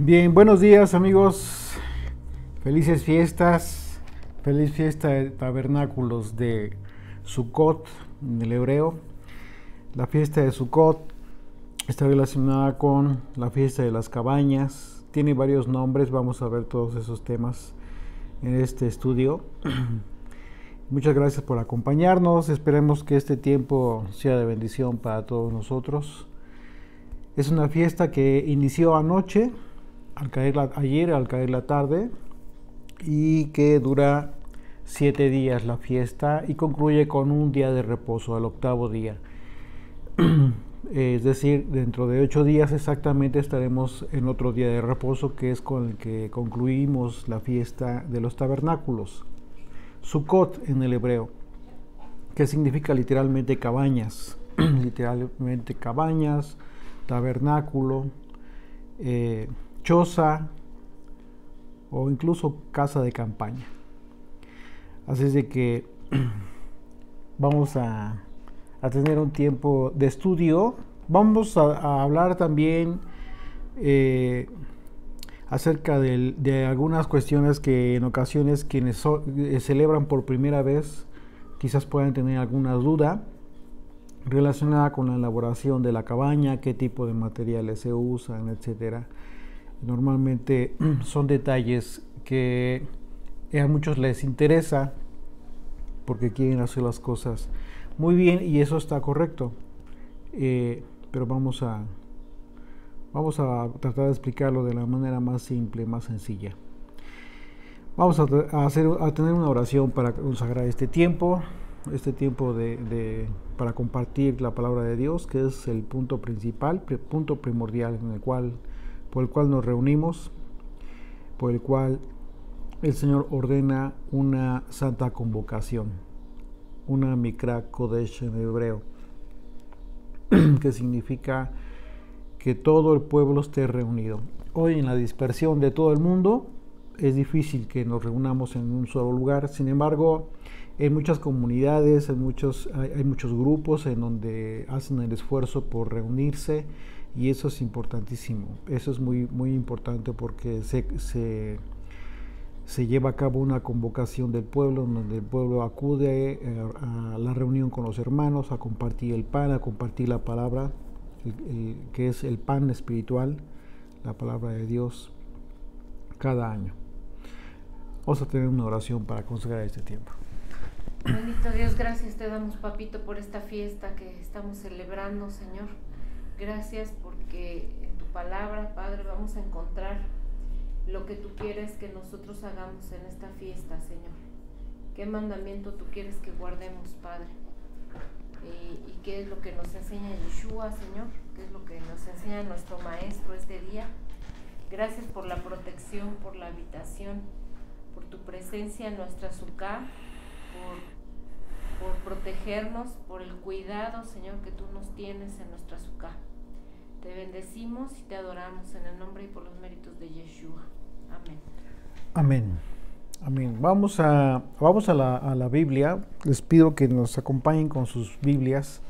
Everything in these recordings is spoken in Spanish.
Bien, buenos días amigos, felices fiestas, feliz fiesta de tabernáculos de Sukkot en el hebreo. La fiesta de Sukkot está relacionada con la fiesta de las cabañas, tiene varios nombres, vamos a ver todos esos temas en este estudio. Muchas gracias por acompañarnos, esperemos que este tiempo sea de bendición para todos nosotros. Es una fiesta que inició anoche, ayer al caer la tarde, y que dura 7 días la fiesta y concluye con un día de reposo, el octavo día. Es decir, dentro de 8 días exactamente estaremos en otro día de reposo, que es con el que concluimos la fiesta de los tabernáculos. Sukkot en el hebreo, que significa literalmente cabañas, literalmente cabañas, tabernáculo, choza o incluso casa de campaña. Así es de que vamos a tener un tiempo de estudio. Vamos a hablar también acerca de algunas cuestiones que en ocasiones quienes celebran por primera vez quizás puedan tener alguna duda relacionada con la elaboración de la cabaña, qué tipo de materiales se usan, etcétera. Normalmente son detalles que a muchos les interesa porque quieren hacer las cosas muy bien, y eso está correcto, pero vamos a tratar de explicarlo de la manera más simple, más sencilla. Vamos a tener una oración para consagrar este tiempo para compartir la palabra de Dios, que es el punto principal, punto primordial por el cual nos reunimos, por el cual el Señor ordena una santa convocación, una Mikra Kodesh en hebreo, que significa que todo el pueblo esté reunido. Hoy, en la dispersión de todo el mundo, es difícil que nos reunamos en un solo lugar. Sin embargo, en muchas comunidades, hay muchos grupos en donde hacen el esfuerzo por reunirse, y eso es importantísimo. Eso es muy, muy importante porque se lleva a cabo una convocación del pueblo, donde el pueblo acude a la reunión con los hermanos, a compartir el pan, a compartir la palabra, que es el pan espiritual, la palabra de Dios, cada año. Vamos a tener una oración para consagrar este tiempo. Bendito Dios, gracias te damos, papito, por esta fiesta que estamos celebrando, Señor. Gracias porque en tu palabra, Padre, vamos a encontrar lo que tú quieres que nosotros hagamos en esta fiesta, Señor. ¿Qué mandamiento tú quieres que guardemos, Padre? ¿Y qué es lo que nos enseña Yeshua, Señor? ¿Qué es lo que nos enseña nuestro Maestro este día? Gracias por la protección, por la habitación, por tu presencia en nuestra Sukkah, por protegernos, por el cuidado, Señor, que tú nos tienes en nuestra Sukkah. Te bendecimos y te adoramos en el nombre y por los méritos de Yeshua. Amén. Amén. Amén. Vamos a la Biblia. Les pido que nos acompañen con sus Biblias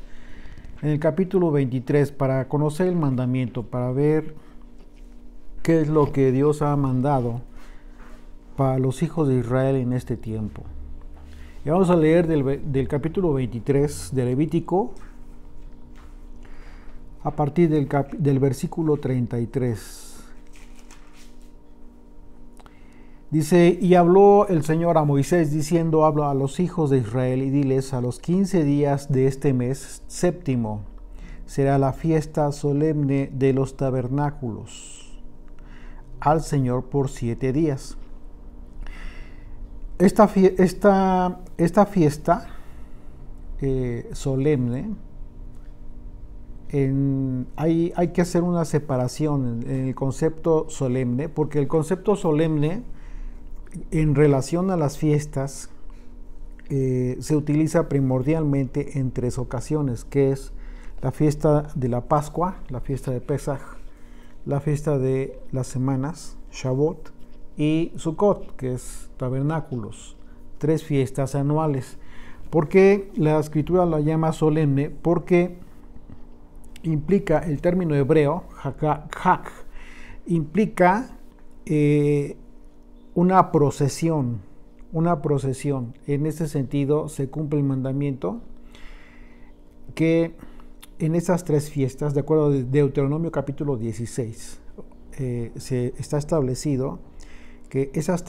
en el capítulo 23 para conocer el mandamiento, para ver qué es lo que Dios ha mandado para los hijos de Israel en este tiempo. Y vamos a leer del capítulo 23 de Levítico a partir del versículo 33. Dice: y habló el Señor a Moisés diciendo: habla a los hijos de Israel y diles: a los 15 días de este mes séptimo será la fiesta solemne de los tabernáculos al Señor por 7 días. Esta fiesta solemne, hay que hacer una separación en el concepto solemne, porque el concepto solemne en relación a las fiestas se utiliza primordialmente en 3 ocasiones, que es la fiesta de la Pascua, la fiesta de Pesaj, la fiesta de las semanas, Shavuot, y Sukkot, que es tabernáculos. 3 fiestas anuales. ¿Por qué la escritura la llama solemne? Porque implica el término hebreo, hak, implica una procesión. En ese sentido se cumple el mandamiento que en esas tres fiestas, de acuerdo a Deuteronomio capítulo 16, se está establecido que en estas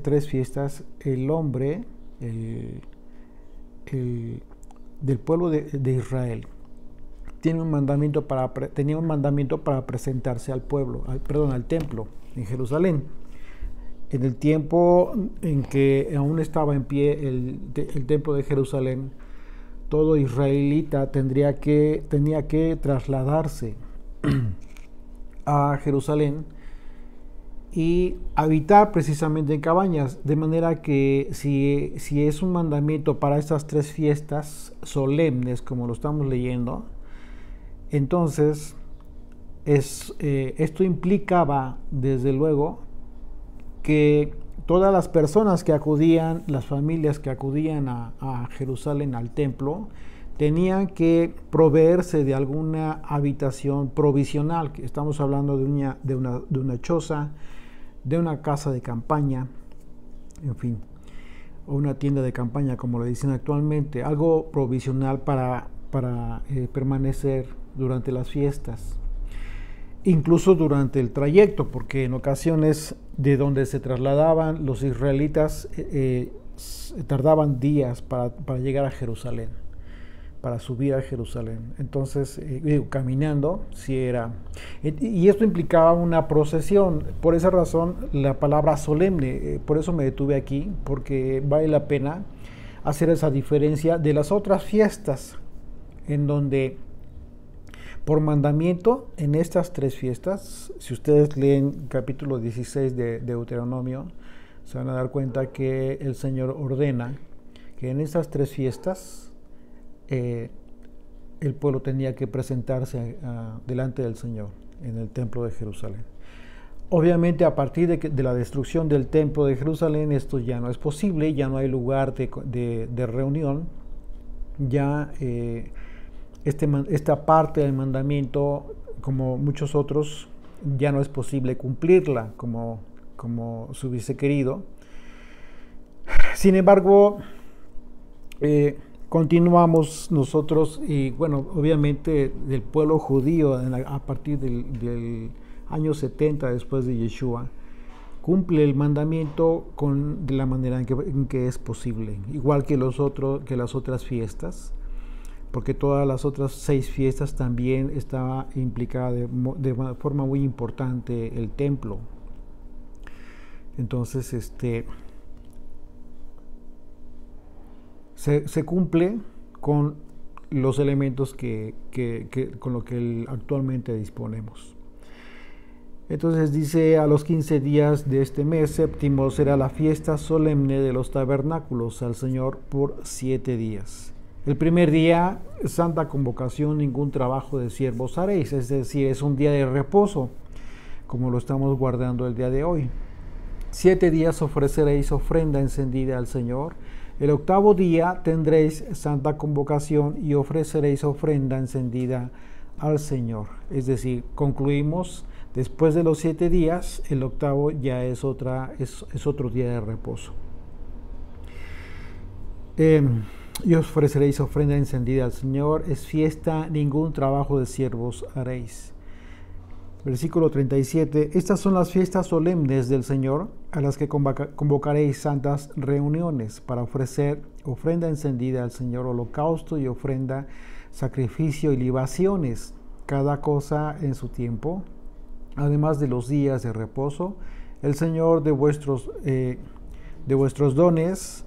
tres fiestas, el hombre del pueblo de Israel tenía un mandamiento para presentarse al templo en Jerusalén. En el tiempo en que aún estaba en pie el templo de Jerusalén, todo israelita tenía que trasladarse a Jerusalén y habitar precisamente en cabañas, de manera que si es un mandamiento para estas tres fiestas solemnes, como lo estamos leyendo, entonces esto implicaba, desde luego, que todas las personas que acudían, las familias que acudían a Jerusalén, al templo, tenían que proveerse de alguna habitación provisional, que estamos hablando de una choza, de una casa de campaña, en fin, o una tienda de campaña, como le dicen actualmente, algo provisional para permanecer durante las fiestas, incluso durante el trayecto, porque en ocasiones de donde se trasladaban los israelitas tardaban días para llegar a Jerusalén, para subir a Jerusalén. Entonces, caminando, sí era. Y esto implicaba una procesión. Por esa razón, la palabra solemne, por eso me detuve aquí, porque vale la pena hacer esa diferencia de las otras fiestas, en donde por mandamiento, en estas tres fiestas, si ustedes leen capítulo 16 de Deuteronomio, se van a dar cuenta que el Señor ordena que en estas tres fiestas el pueblo tenía que presentarse delante del Señor en el templo de Jerusalén. Obviamente, a partir de la destrucción del templo de Jerusalén, esto ya no es posible, ya no hay lugar de reunión, ya esta parte del mandamiento, como muchos otros, ya no es posible cumplirla como se hubiese querido. Sin embargo, continuamos nosotros, y bueno, obviamente del pueblo judío a partir del año 70 después de Yeshua, cumple el mandamiento de la manera en que es posible, igual que las otras fiestas, porque todas las otras 6 fiestas también estaba implicada de forma muy importante el templo. Entonces, se cumple con los elementos con lo que actualmente disponemos. Entonces dice: a los 15 días de este mes séptimo será la fiesta solemne de los tabernáculos al Señor por 7 días. El primer día, santa convocación, ningún trabajo de siervos haréis, es decir, es un día de reposo, como lo estamos guardando el día de hoy. 7 días ofreceréis ofrenda encendida al Señor. El octavo día tendréis santa convocación y ofreceréis ofrenda encendida al Señor. Es decir, concluimos después de los 7 días, el octavo ya es otro día de reposo. Y ofreceréis ofrenda encendida al Señor, es fiesta, ningún trabajo de siervos haréis. Versículo 37, estas son las fiestas solemnes del Señor, a las que convocaréis santas reuniones para ofrecer ofrenda encendida al Señor, holocausto y ofrenda, sacrificio y libaciones, cada cosa en su tiempo, además de los días de reposo, el Señor de vuestros dones,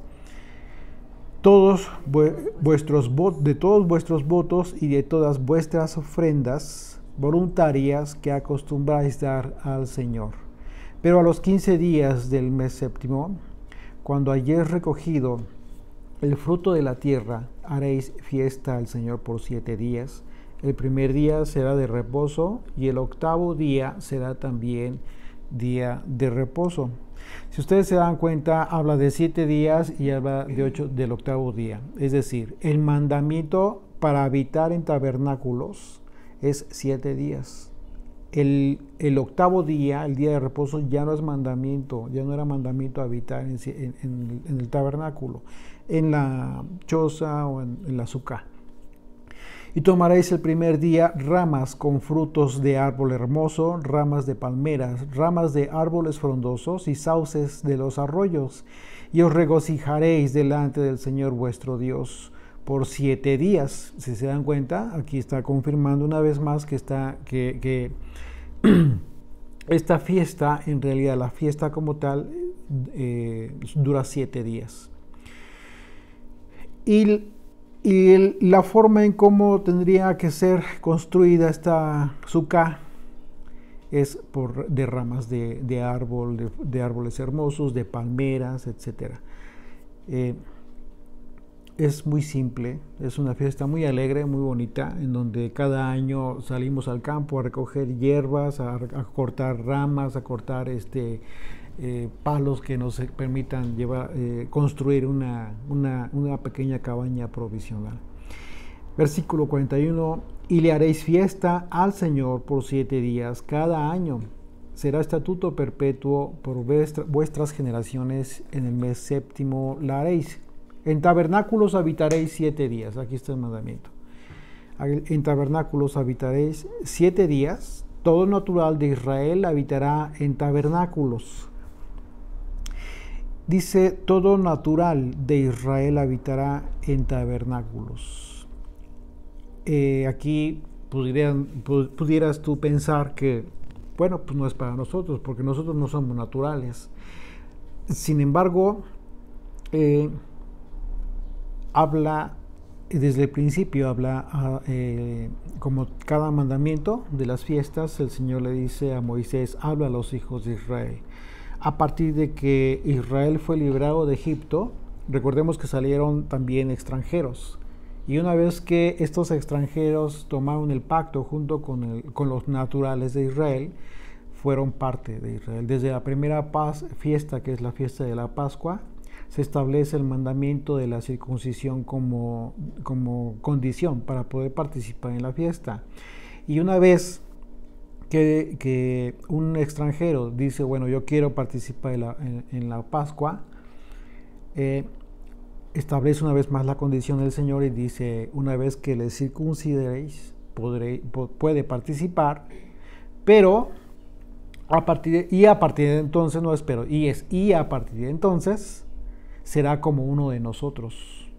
de todos vuestros votos y de todas vuestras ofrendas voluntarias que acostumbráis dar al Señor. Pero a los 15 días del mes séptimo, cuando hayáis recogido el fruto de la tierra, haréis fiesta al Señor por 7 días. El primer día será de reposo y el octavo día será también día de reposo. Si ustedes se dan cuenta, habla de 7 días y habla del octavo día. Es decir, el mandamiento para habitar en tabernáculos es 7 días. el octavo día, el día de reposo, ya no es mandamiento, ya no era mandamiento habitar en el tabernáculo, en la choza o en la sucá. Y tomaréis el primer día ramas con frutos de árbol hermoso, ramas de palmeras, ramas de árboles frondosos y sauces de los arroyos, y os regocijaréis delante del Señor vuestro Dios por 7 días. Si se dan cuenta, aquí está confirmando una vez más que esta fiesta, en realidad la fiesta como tal, dura 7 días. Y la forma en cómo tendría que ser construida esta sucá es de ramas de árbol, de árboles hermosos, de palmeras, etc. Es muy simple, es una fiesta muy alegre, muy bonita, en donde cada año salimos al campo a recoger hierbas, a cortar ramas, a cortar palos que nos permitan construir una pequeña cabaña provisional. Versículo 41, y le haréis fiesta al Señor por 7 días cada año. Será estatuto perpetuo por vuestras generaciones, en el mes séptimo la haréis. En tabernáculos habitaréis 7 días. Aquí está el mandamiento. En tabernáculos habitaréis 7 días. Todo natural de Israel habitará en tabernáculos. Dice, todo natural de Israel habitará en tabernáculos. Aquí pudieras tú pensar que, bueno, pues no es para nosotros, porque nosotros no somos naturales. Sin embargo, habla, desde el principio como cada mandamiento de las fiestas, el Señor le dice a Moisés, habla a los hijos de Israel. A partir de que Israel fue librado de Egipto, recordemos que salieron también extranjeros. Y una vez que estos extranjeros tomaron el pacto junto con los naturales de Israel, fueron parte de Israel. Desde la primera fiesta, que es la fiesta de la Pascua, se establece el mandamiento de la circuncisión como condición para poder participar en la fiesta. Y una vez que un extranjero dice, bueno, yo quiero participar en la Pascua, establece una vez más la condición del Señor y dice, una vez que le circuncidaréis, puede participar, pero a partir de entonces, no espero, y a partir de entonces será como uno de nosotros,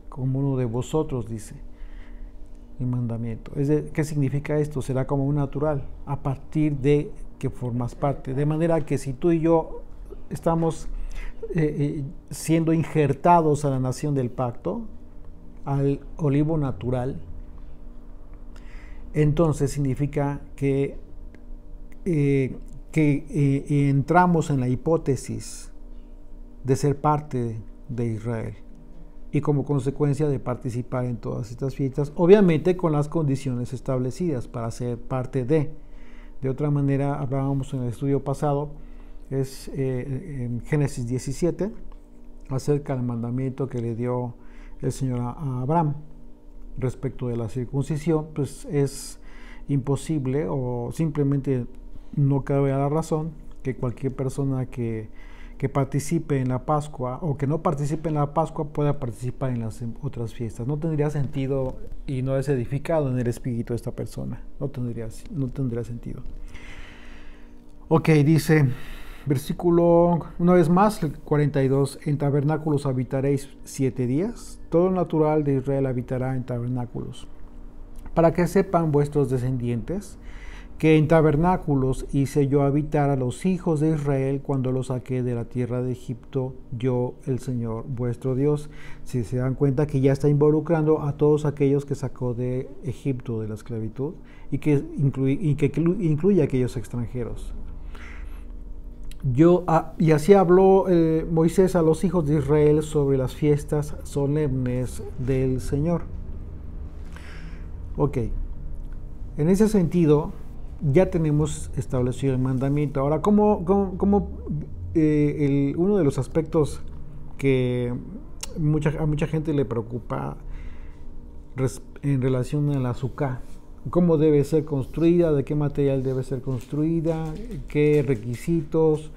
como uno de vosotros, dice el mandamiento. ¿Qué significa esto? Será como un natural, a partir de que formas parte. De manera que si tú y yo estamos siendo injertados a la nación del pacto, al olivo natural, entonces significa que entramos en la hipótesis de ser parte de Israel y como consecuencia de participar en todas estas fiestas, obviamente con las condiciones establecidas para ser parte de. De otra manera, hablábamos en el estudio pasado, es en Génesis 17, acerca del mandamiento que le dio el Señor a Abraham respecto de la circuncisión, pues es imposible o simplemente no cabe a la razón que cualquier persona que participe en la Pascua o que no participe en la Pascua pueda participar en las otras fiestas. No tendría sentido y no es edificado en el espíritu de esta persona. No tendría sentido. Ok, dice, versículo, una vez más, 42, en tabernáculos habitaréis 7 días. Todo natural de Israel habitará en tabernáculos. Para que sepan vuestros descendientes que en tabernáculos hice yo habitar a los hijos de Israel cuando los saqué de la tierra de Egipto, yo el Señor vuestro Dios. Si se dan cuenta que ya está involucrando a todos aquellos que sacó de Egipto de la esclavitud y que incluye a aquellos extranjeros. Y así habló Moisés a los hijos de Israel sobre las fiestas solemnes del Señor. Ok, en ese sentido ya tenemos establecido el mandamiento. Ahora, uno de los aspectos que a mucha gente le preocupa en relación a la sucá, cómo debe ser construida, de qué material debe ser construida, qué requisitos,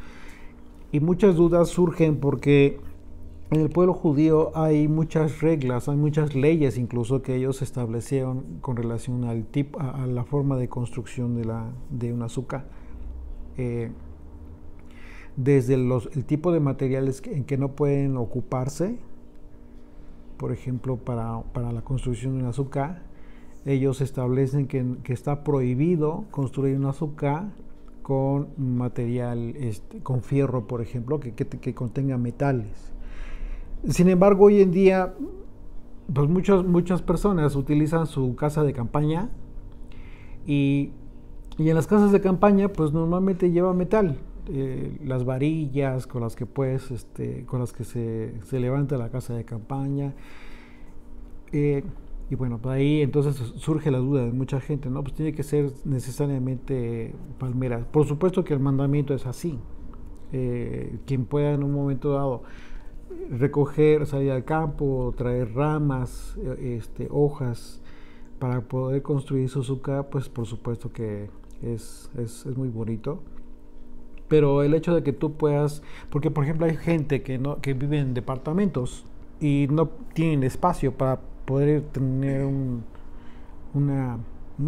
y muchas dudas surgen porque en el pueblo judío hay muchas reglas, hay muchas leyes incluso que ellos establecieron con relación al tipo, a la forma de construcción de una sukkah. Desde el tipo de materiales en que no pueden ocuparse, por ejemplo, para la construcción de una sukkah, ellos establecen que está prohibido construir una sukkah con material, con fierro, por ejemplo, que contenga metales. Sin embargo, hoy en día, pues muchas personas utilizan su casa de campaña y en las casas de campaña, pues normalmente lleva metal. Las varillas con las que con las que se levanta la casa de campaña. Y bueno, por ahí entonces surge la duda de mucha gente, ¿no? Pues tiene que ser necesariamente palmera. Por supuesto que el mandamiento es así. Quien pueda en un momento dado recoger, salir al campo, traer ramas, hojas para poder construir su sukkah, pues por supuesto que es muy bonito. Pero el hecho de que tú puedas, porque por ejemplo hay gente que vive en departamentos y no tienen espacio para poder tener una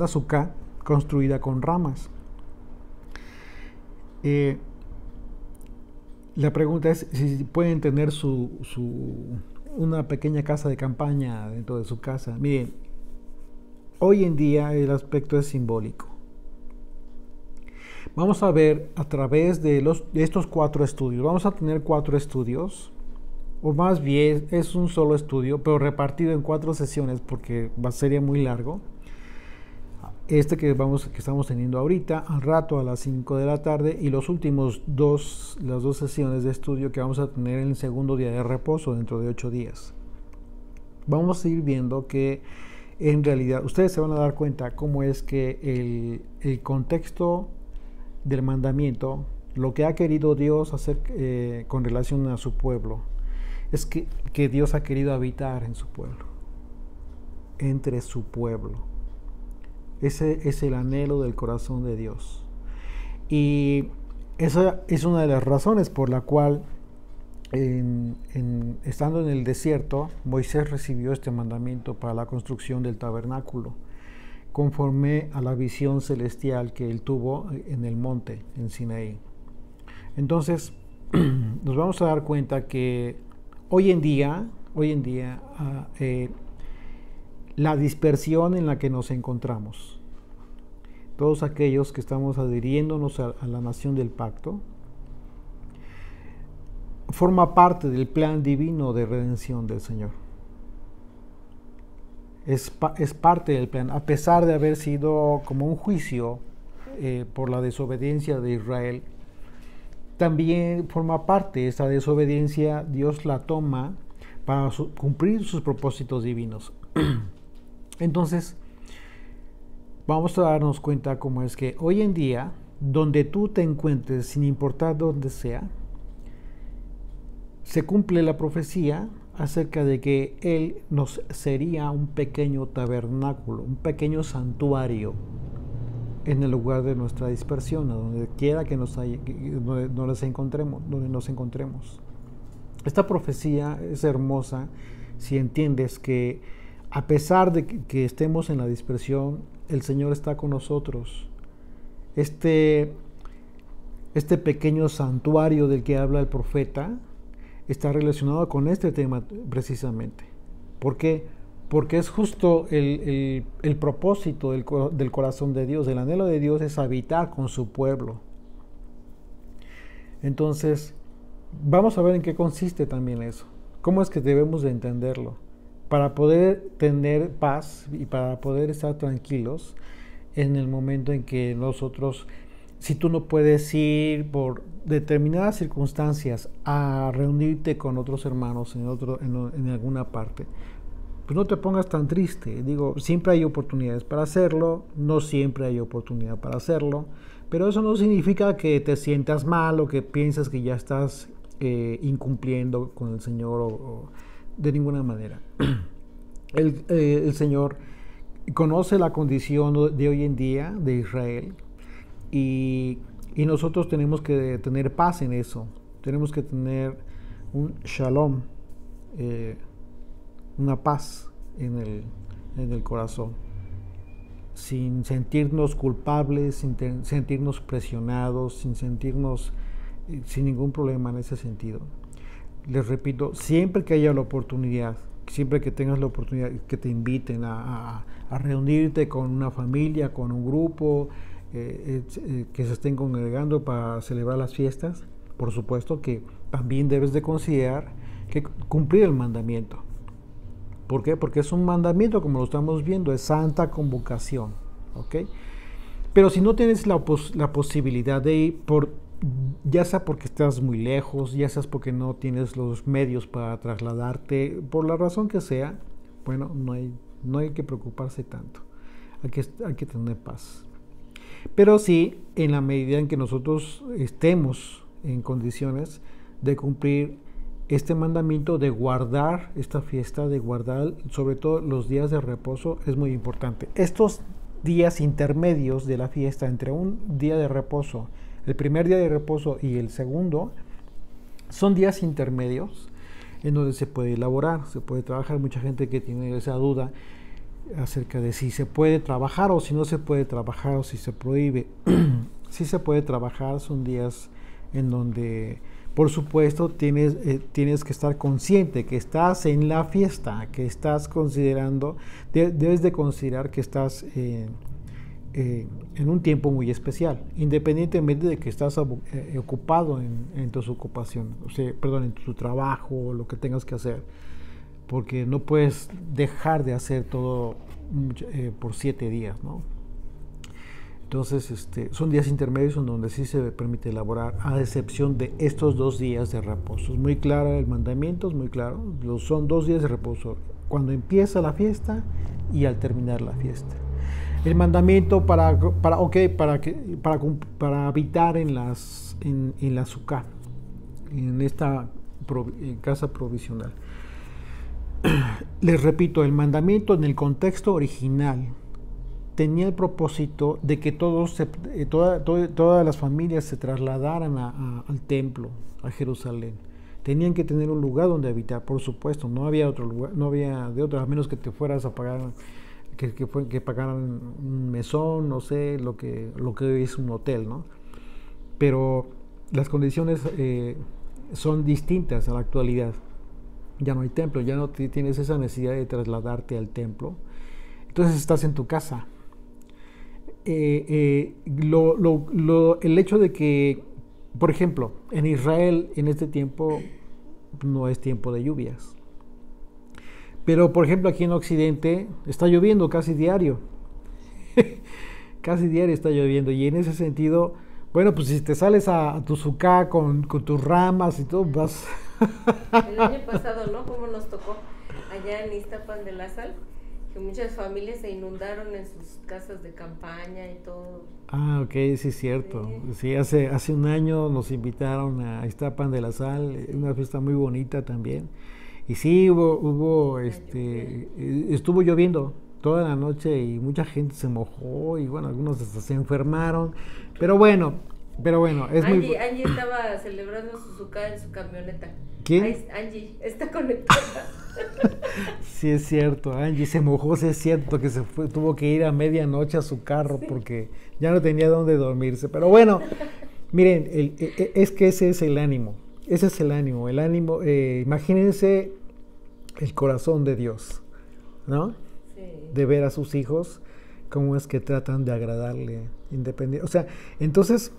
sukkah construida con ramas. La pregunta es si pueden tener una pequeña casa de campaña dentro de su casa. Miren, hoy en día el aspecto es simbólico. Vamos a ver a través de estos 4 estudios, vamos a tener 4 estudios, o más bien es un solo estudio, pero repartido en 4 sesiones porque sería muy largo. Que estamos teniendo ahorita, al rato a las 5 de la tarde, y las dos sesiones de estudio que vamos a tener en el segundo día de reposo dentro de 8 días. Vamos a ir viendo que en realidad ustedes se van a dar cuenta cómo es que el contexto del mandamiento, lo que ha querido Dios hacer con relación a su pueblo, es que Dios ha querido habitar en su pueblo, entre su pueblo. Ese es el anhelo del corazón de Dios. Y esa es una de las razones por la cual, estando en el desierto, Moisés recibió este mandamiento para la construcción del tabernáculo, conforme a la visión celestial que él tuvo en el monte, en Sinaí. Entonces, nos vamos a dar cuenta que hoy en día, la dispersión en la que nos encontramos, todos aquellos que estamos adhiriéndonos a la nación del pacto, forma parte del plan divino de redención del Señor. Es parte del plan, a pesar de haber sido como un juicio por la desobediencia de Israel. También forma parte esa desobediencia, Dios la toma para cumplir sus propósitos divinos. Entonces, vamos a darnos cuenta cómo es que hoy en día, donde tú te encuentres, sin importar dónde sea, se cumple la profecía acerca de que Él nos sería un pequeño tabernáculo, un pequeño santuario en el lugar de nuestra dispersión, a donde quiera que donde nos encontremos. Esta profecía es hermosa si entiendes que a pesar de que estemos en la dispersión, el Señor está con nosotros. Este pequeño santuario del que habla el profeta está relacionado con este tema precisamente. ¿Por qué? Porque es justo el propósito del corazón de Dios. El anhelo de Dios es habitar con su pueblo. Entonces, vamos a ver en qué consiste también eso. ¿Cómo es que debemos de entenderlo? Para poder tener paz y para poder estar tranquilos en el momento en que nosotros, si tú no puedes ir por determinadas circunstancias a reunirte con otros hermanos en alguna parte, pues no te pongas tan triste. Digo, siempre hay oportunidades para hacerlo, no siempre hay oportunidad para hacerlo, pero eso no significa que te sientas mal o que piensas que ya estás incumpliendo con el Señor o de ninguna manera. El Señor conoce la condición de hoy en día de Israel y nosotros tenemos que tener paz en eso, tenemos que tener un shalom, una paz en el corazón, sin sentirnos culpables, sin sentirnos presionados, sin sentirnos sin ningún problema en ese sentido. Les repito, siempre que haya la oportunidad, siempre que tengas la oportunidad que te inviten a reunirte con una familia, con un grupo, que se estén congregando para celebrar las fiestas, por supuesto que también debes de considerar que cumplir el mandamiento. ¿Por qué? Porque es un mandamiento, como lo estamos viendo, es santa convocación, ¿ok? Pero si no tienes la posibilidad de ir, ya sea porque estás muy lejos, ya sea porque no tienes los medios para trasladarte, por la razón que sea, bueno, no hay que preocuparse tanto, hay que tener paz. Pero sí, en la medida en que nosotros estemos en condiciones de cumplir este mandamiento, de guardar esta fiesta, de guardar sobre todo los días de reposo, es muy importante. Estos días intermedios de la fiesta, entre un día de reposo, el primer día de reposo y el segundo, son días intermedios en donde se puede elaborar, se puede trabajar. Mucha gente que tiene esa duda acerca de si se puede trabajar o si no se puede trabajar o si se prohíbe. Sí se puede trabajar, son días en donde, por supuesto, tienes que estar consciente que estás en la fiesta, que estás considerando, debes de considerar que estás en un tiempo muy especial, independientemente de que estás ocupado en tus ocupaciones, o sea, perdón, en tu trabajo o lo que tengas que hacer, porque no puedes dejar de hacer todo por 7 días, ¿no? Entonces, son días intermedios en donde sí se permite elaborar, a excepción de estos 2 días de reposo. Es muy claro el mandamiento, es muy claro. Son 2 días de reposo, cuando empieza la fiesta y al terminar la fiesta. El mandamiento para habitar en la sukkah, en esta casa provisional. Les repito, el mandamiento en el contexto original tenía el propósito de que todas las familias se trasladaran al templo, a Jerusalén. Tenían que tener un lugar donde habitar, por supuesto, no había otro lugar, no había de otro, a menos que te fueras a pagar, que pagaran un mesón, no sé, lo que hoy es un hotel, ¿no? Pero las condiciones son distintas a la actualidad. Ya no hay templo, ya no tienes esa necesidad de trasladarte al templo. Entonces estás en tu casa. El hecho de que, por ejemplo, en Israel en este tiempo no es tiempo de lluvias. Pero, por ejemplo, aquí en Occidente está lloviendo casi diario. Casi diario está lloviendo. Y en ese sentido, bueno, pues si te sales a tu sukkah con tus ramas y todo, vas... El año pasado, ¿no? Como nos tocó allá en Iztapan de la Sal, que muchas familias se inundaron en sus casas de campaña y todo. Ah, ok, sí es cierto. Sí, hace un año nos invitaron a Iztapan de la Sal, una fiesta muy bonita también. Y sí, estuvo lloviendo toda la noche y mucha gente se mojó y bueno, algunos hasta se enfermaron. Pero bueno, es Angie estaba celebrando su sukkah en su camioneta. ¿Quién? Angie está conectada. Sí es cierto, Angie se mojó, sí es cierto que tuvo que ir a medianoche a su carro porque ya no tenía dónde dormirse. Pero bueno, miren, es que ese es el ánimo, imagínense el corazón de Dios, ¿no? Sí. De ver a sus hijos, cómo es que tratan de agradarle, independiente. O sea, entonces,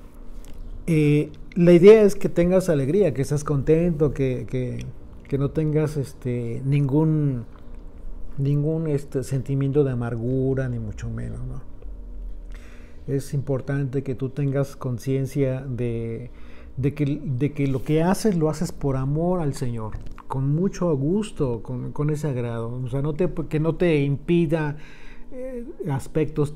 la idea es que tengas alegría, que estés contento, que no tengas ningún sentimiento de amargura, ni mucho menos, ¿no? Es importante que tú tengas conciencia de que lo que haces, lo haces por amor al Señor, con mucho gusto, con ese agrado. O sea, que no te impida aspectos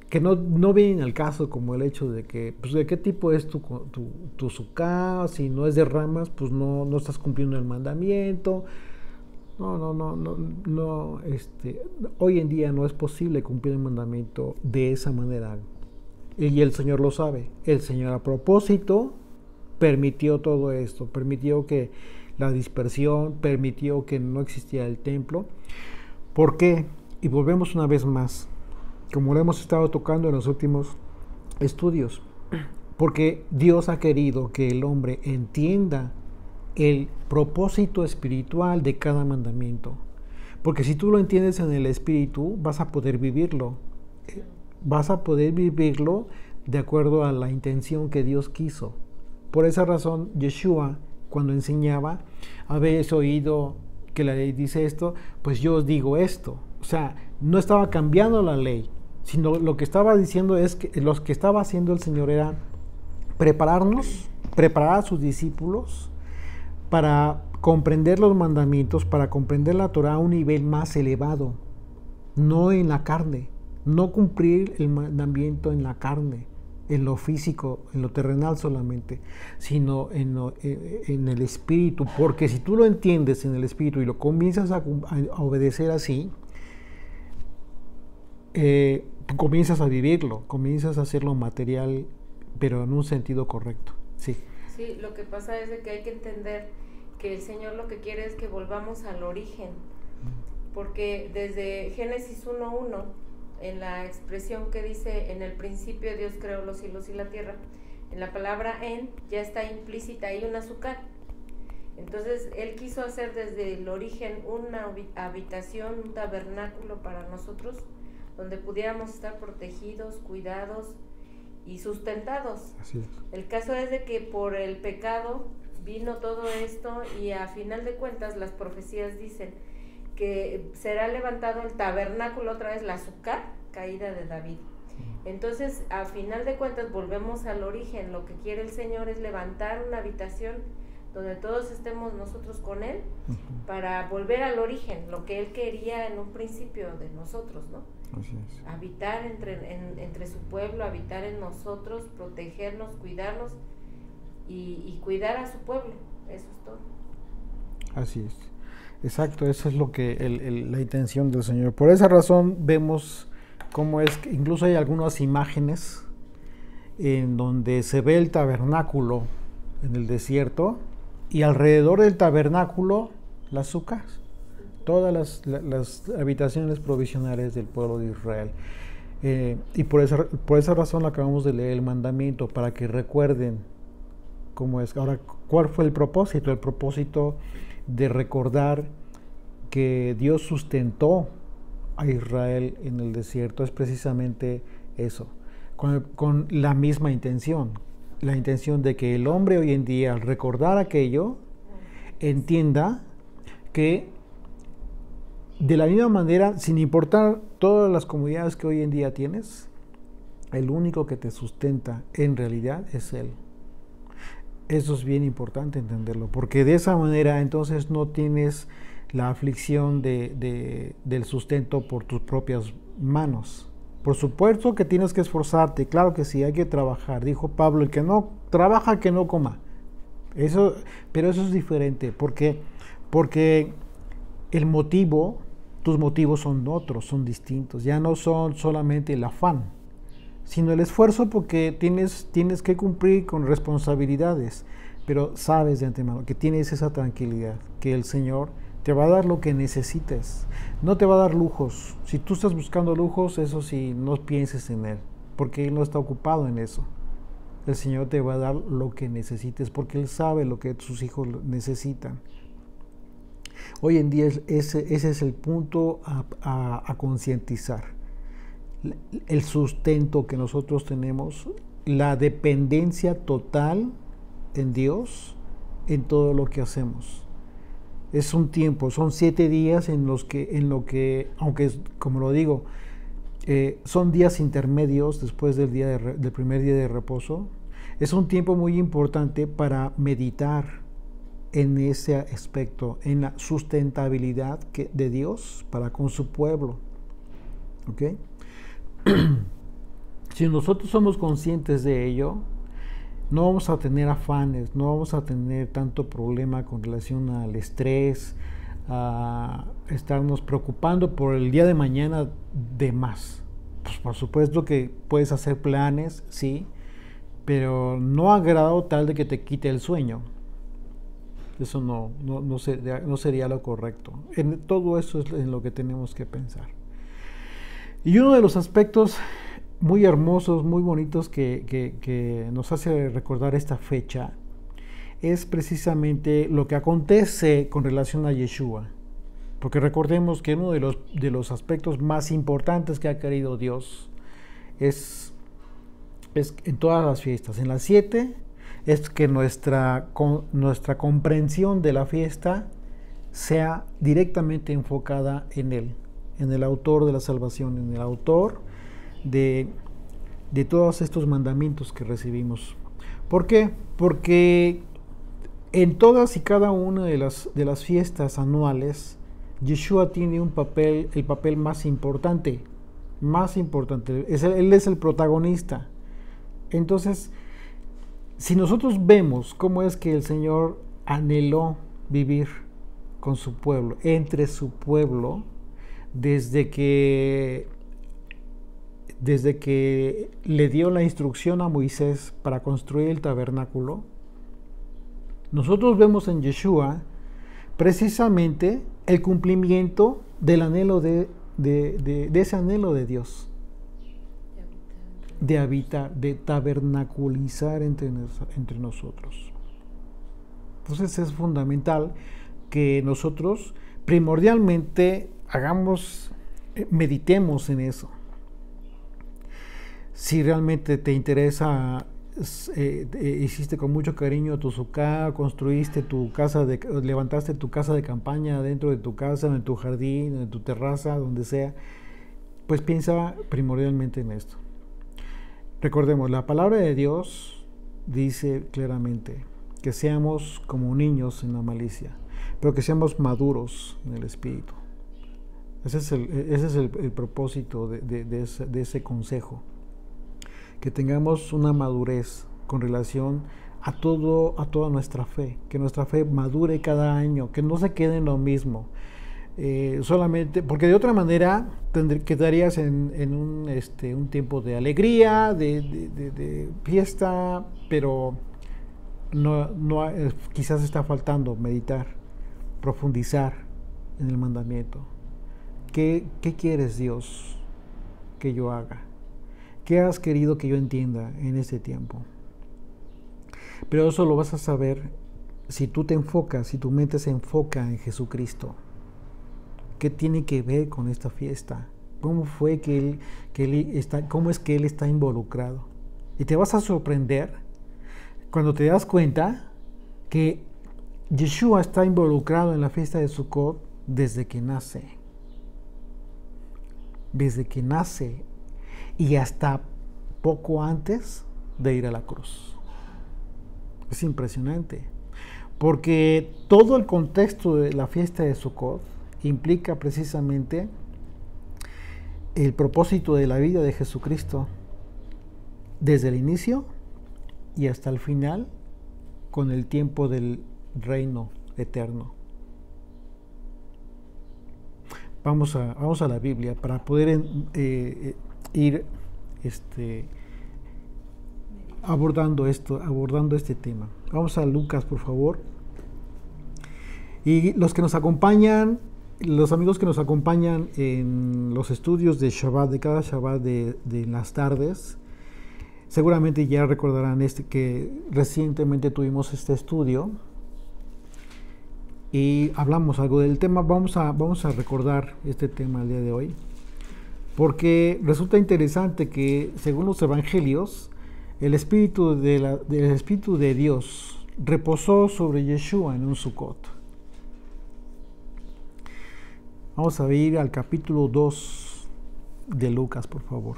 que no vienen al caso, como el hecho de que, pues, de qué tipo es tu sukkah. Si no es de ramas, pues no estás cumpliendo el mandamiento. No, hoy en día no es posible cumplir el mandamiento de esa manera. Y el Señor lo sabe. El Señor a propósito permitió todo esto, permitió que la dispersión, permitió que no existiera el templo. ¿Por qué? Y volvemos una vez más, como lo hemos estado tocando en los últimos estudios, porque Dios ha querido que el hombre entienda el propósito espiritual de cada mandamiento. Porque si tú lo entiendes en el espíritu, vas a poder vivirlo. Vas a poder vivirlo de acuerdo a la intención que Dios quiso. Por esa razón, Yeshua, cuando enseñaba, habéis oído que la ley dice esto, pues yo os digo esto. O sea, no estaba cambiando la ley, sino lo que estaba diciendo es que lo que estaba haciendo el Señor era preparar a sus discípulos para comprender los mandamientos, para comprender la Torah a un nivel más elevado, no en la carne, no cumplir el mandamiento en la carne, en lo físico, en lo terrenal solamente, sino en el espíritu, porque si tú lo entiendes en el espíritu y lo comienzas a obedecer así, comienzas a vivirlo, comienzas a hacerlo material, pero en un sentido correcto. Sí. Sí, lo que pasa es de que hay que entender que el Señor lo que quiere es que volvamos al origen, porque desde Génesis 1:1, en la expresión que dice, en el principio Dios creó los cielos y la tierra, en la palabra en ya está implícita ahí un azúcar. Entonces Él quiso hacer desde el origen una habitación, un tabernáculo para nosotros, donde pudiéramos estar protegidos, cuidados y sustentados. Así es. El caso es de que por el pecado vino todo esto, y a final de cuentas las profecías dicen que será levantado el tabernáculo, otra vez la azúcar caída de David. Entonces, a final de cuentas volvemos al origen. Lo que quiere el Señor es levantar una habitación donde todos estemos nosotros con Él, para volver al origen, lo que Él quería en un principio de nosotros, ¿no? Así es. Habitar entre su pueblo, habitar en nosotros, protegernos, cuidarnos y cuidar a su pueblo. Eso es todo. Así es. Exacto, eso es lo que la intención del Señor. Por esa razón vemos cómo es que incluso hay algunas imágenes en donde se ve el tabernáculo en el desierto y alrededor del tabernáculo las sucas, todas las habitaciones provisionales del pueblo de Israel. Y por esa razón acabamos de leer el mandamiento, para que recuerden cómo es. Ahora, ¿cuál fue el propósito? El propósito de recordar que Dios sustentó a Israel en el desierto es precisamente eso, con la misma intención, la intención de que el hombre hoy en día, al recordar aquello, entienda que de la misma manera, sin importar todas las comodidades que hoy en día tienes, el único que te sustenta en realidad es Él. Eso es bien importante entenderlo, porque de esa manera entonces no tienes la aflicción del sustento por tus propias manos. Por supuesto que tienes que esforzarte, claro que sí, hay que trabajar. Dijo Pablo, el que no trabaja, que no coma. Pero eso es diferente, porque tus motivos son otros, son distintos. Ya no son solamente el afán, sino el esfuerzo, porque tienes que cumplir con responsabilidades, pero sabes de antemano que tienes esa tranquilidad, que el Señor te va a dar lo que necesites, no te va a dar lujos. Si tú estás buscando lujos, eso sí, no pienses en Él, porque Él no está ocupado en eso. El Señor te va a dar lo que necesites, porque Él sabe lo que sus hijos necesitan. Hoy en día ese es el punto a concientizar. El sustento que nosotros tenemos, la dependencia total en Dios en todo lo que hacemos. Es un tiempo, son 7 días en lo que, aunque como lo digo, son días intermedios después del primer día de reposo. Es un tiempo muy importante para meditar en ese aspecto, en la sustentabilidad de Dios para con su pueblo. ¿Ok? Si nosotros somos conscientes de ello, no vamos a tener afanes, no vamos a tener tanto problema con relación al estrés, a estarnos preocupando por el día de mañana de más. Pues por supuesto que puedes hacer planes, sí, pero no a grado tal de que te quite el sueño. Eso no sería lo correcto. En todo eso es en lo que tenemos que pensar. Y uno de los aspectos muy hermosos, muy bonitos que nos hace recordar esta fecha es precisamente lo que acontece con relación a Yeshua. Porque recordemos que uno de los aspectos más importantes que ha querido Dios es en todas las fiestas. En las 7 es que nuestra comprensión de la fiesta sea directamente enfocada en Él, en el autor de la salvación, en el autor de todos estos mandamientos que recibimos. ¿Por qué? Porque en todas y cada una de las fiestas anuales, Yeshua tiene el papel más importante. Él es el protagonista. Entonces, si nosotros vemos cómo es que el Señor anheló vivir con su pueblo, entre su pueblo, desde que le dio la instrucción a Moisés para construir el tabernáculo, nosotros vemos en Yeshua precisamente el cumplimiento del anhelo de ese anhelo de Dios, de habitar, de tabernaculizar entre nosotros. Entonces es fundamental que nosotros primordialmente meditemos en eso. Si realmente te interesa, hiciste con mucho cariño tu sukkah, construiste levantaste tu casa de campaña dentro de tu casa, en tu jardín, en tu terraza, donde sea, pues piensa primordialmente en esto. Recordemos, la palabra de Dios dice claramente que seamos como niños en la malicia, pero que seamos maduros en el espíritu. Ese es el propósito de ese consejo. Que tengamos una madurez con relación a toda nuestra fe, que nuestra fe madure cada año, que no se quede en lo mismo, solamente, porque de otra manera quedarías en un tiempo de alegría, de fiesta, pero quizás está faltando meditar, profundizar en el mandamiento. ¿Qué quieres, Dios, que yo haga? ¿Qué has querido que yo entienda en este tiempo? Pero eso lo vas a saber si tú te enfocas, si tu mente se enfoca en Jesucristo. ¿Qué tiene que ver con esta fiesta? ¿Cómo fue cómo es que Él está involucrado? Y te vas a sorprender cuando te das cuenta que Yeshua está involucrado en la fiesta de Sukkot desde que nace. Desde que nace. Y hasta poco antes de ir a la cruz. Es impresionante, porque todo el contexto de la fiesta de Sukkot implica precisamente el propósito de la vida de Jesucristo, desde el inicio y hasta el final, con el tiempo del reino eterno. Vamos a la Biblia para poder ir abordando este tema. Vamos a Lucas, por favor. Y los amigos que nos acompañan en los estudios de Shabbat, de cada Shabbat de las tardes, seguramente ya recordarán que recientemente tuvimos este estudio y hablamos algo del tema. Vamos a recordar este tema el día de hoy, porque resulta interesante que, según los evangelios, el Espíritu de Dios reposó sobre Yeshua en un Sukkot. Vamos a ir al capítulo 2 de Lucas, por favor.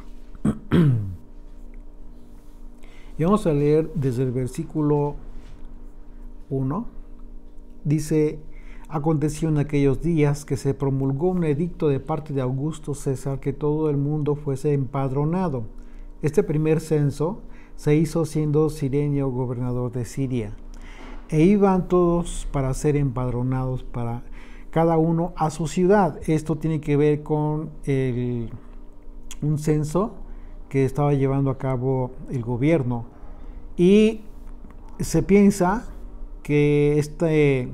Y vamos a leer desde el versículo 1. Dice: aconteció en aquellos días que se promulgó un edicto de parte de Augusto César que todo el mundo fuese empadronado. Este primer censo se hizo siendo Cirenio gobernador de Siria, e iban todos para ser empadronados para cada uno a su ciudad. Esto tiene que ver con un censo que estaba llevando a cabo el gobierno, y se piensa que este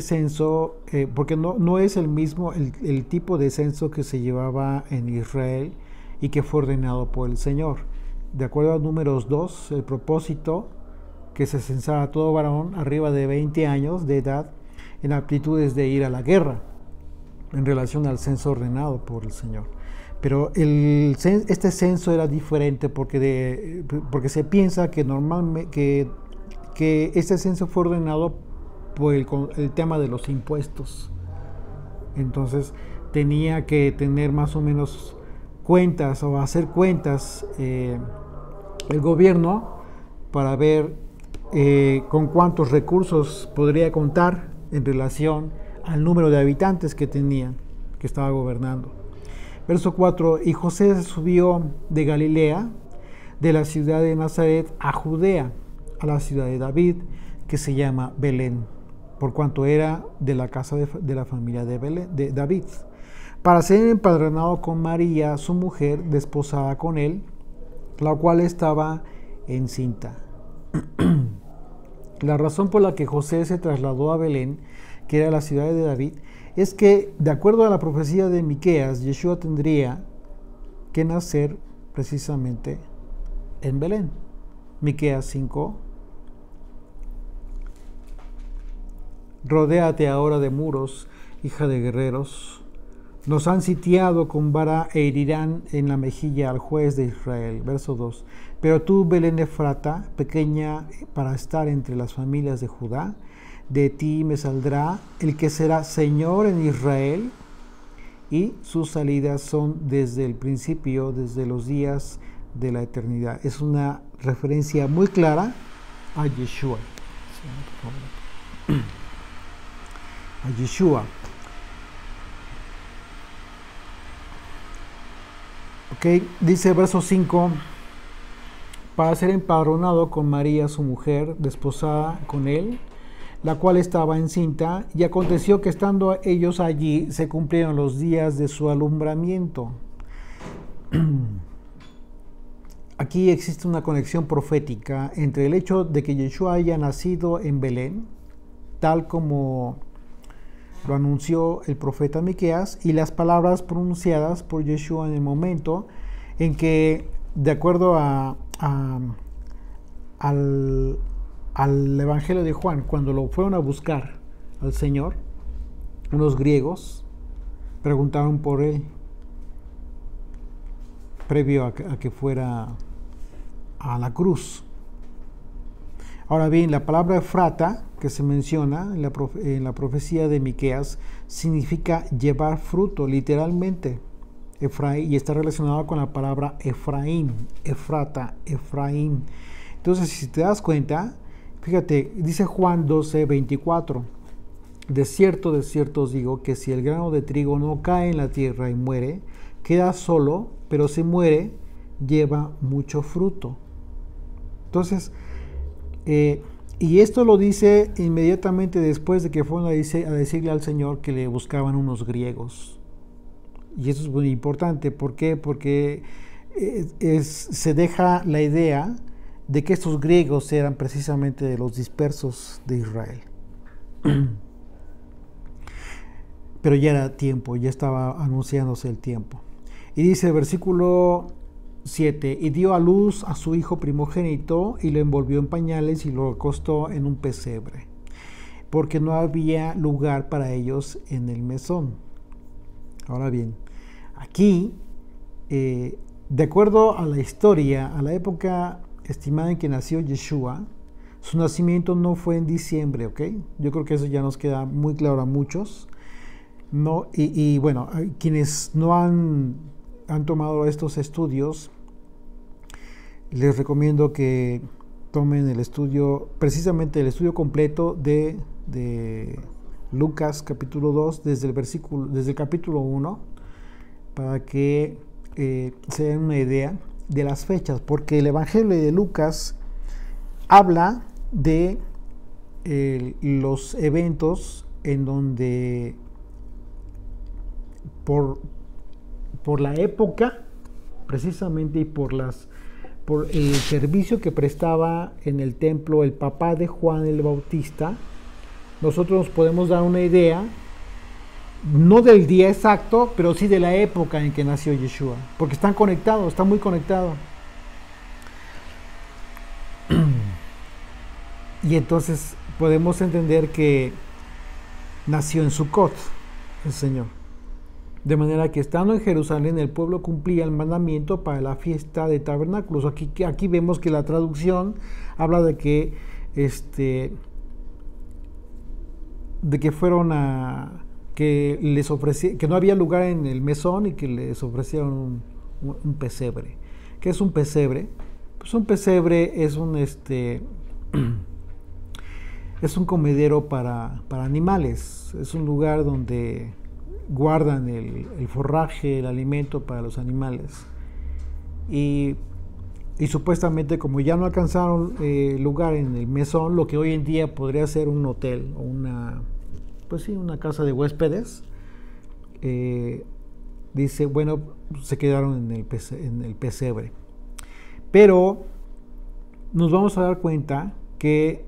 censo, porque no es el mismo el tipo de censo que se llevaba en Israel y que fue ordenado por el Señor. De acuerdo a Números 2, el propósito que se censara a todo varón arriba de 20 años de edad en aptitudes de ir a la guerra, en relación al censo ordenado por el Señor. Pero este censo era diferente porque se piensa que normalmente que este censo fue ordenado por el tema de los impuestos. Entonces tenía que tener más o menos cuentas o hacer cuentas el gobierno para ver con cuántos recursos podría contar en relación al número de habitantes que tenía, que estaba gobernando. Verso 4, y José subió de Galilea, de la ciudad de Nazaret a Judea, a la ciudad de David, que se llama Belén, por cuanto era de la casa de la familia de David, para ser empadronado con María, su mujer, desposada con él, la cual estaba encinta. La razón por la que José se trasladó a Belén, que era la ciudad de David, es que, de acuerdo a la profecía de Miqueas, Yeshua tendría que nacer precisamente en Belén. Miqueas 5. Rodéate ahora de muros, hija de guerreros. Nos han sitiado con vara e herirán en la mejilla al juez de Israel. Verso 2. Pero tú, Belén Efrata, pequeña para estar entre las familias de Judá, de ti me saldrá el que será Señor en Israel, y sus salidas son desde el principio, desde los días de la eternidad. Es una referencia muy clara a Yeshua. A Yeshua. Ok, dice verso 5, para ser empadronado con María, su mujer, desposada con él, la cual estaba encinta, y aconteció que estando ellos allí, se cumplieron los días de su alumbramiento. Aquí existe una conexión profética entre el hecho de que Yeshua haya nacido en Belén, tal como lo anunció el profeta Miqueas, y las palabras pronunciadas por Yeshua en el momento en que, de acuerdo al Evangelio de Juan, cuando lo fueron a buscar al Señor, unos griegos preguntaron por él, previo a que fuera a la cruz. Ahora bien, la palabra Efrata, que se menciona en la profecía de Miqueas, significa llevar fruto, literalmente, Efraín, y está relacionado con la palabra Efraín, Efrata, Efraín. Entonces, si te das cuenta, fíjate, dice Juan 12:24, de cierto os digo que si el grano de trigo no cae en la tierra y muere, queda solo, pero si muere, lleva mucho fruto. Entonces, y esto lo dice inmediatamente después de que fueron a decirle al Señor que le buscaban unos griegos. Y eso es muy importante. ¿Por qué? Porque se deja la idea de que estos griegos eran precisamente de los dispersos de Israel. Pero ya era tiempo, ya estaba anunciándose el tiempo. Y dice el versículo 7, y dio a luz a su hijo primogénito y lo envolvió en pañales y lo acostó en un pesebre, porque no había lugar para ellos en el mesón. Ahora bien, aquí, de acuerdo a la historia, a la época estimada en que nació Yeshua, su nacimiento no fue en diciembre, ¿ok? Yo creo que eso ya nos queda muy claro a muchos. No, y bueno, quienes no han tomado estos estudios, les recomiendo que tomen el estudio, precisamente el estudio completo de Lucas capítulo 2, desde el capítulo 1, para que se den una idea de las fechas, porque el Evangelio de Lucas habla de los eventos en donde por la época, precisamente, y por el servicio que prestaba en el templo el papá de Juan el Bautista, nosotros nos podemos dar una idea, no del día exacto, pero sí de la época en que nació Yeshua, porque están conectados, están muy conectados. Y entonces podemos entender que nació en Sucot el Señor. De manera que estando en Jerusalén, el pueblo cumplía el mandamiento para la fiesta de tabernáculos. Aquí vemos que la traducción habla de que fueron que les ofrecieron, que no había lugar en el mesón y que les ofrecieron un pesebre. ¿Qué es un pesebre? Pues un pesebre es es un comedero para animales. Es un lugar donde guardan el forraje, el alimento para los animales. Y supuestamente, como ya no alcanzaron lugar en el mesón, lo que hoy en día podría ser un hotel o una casa de huéspedes, dice, bueno, se quedaron en el pesebre. Pero nos vamos a dar cuenta que,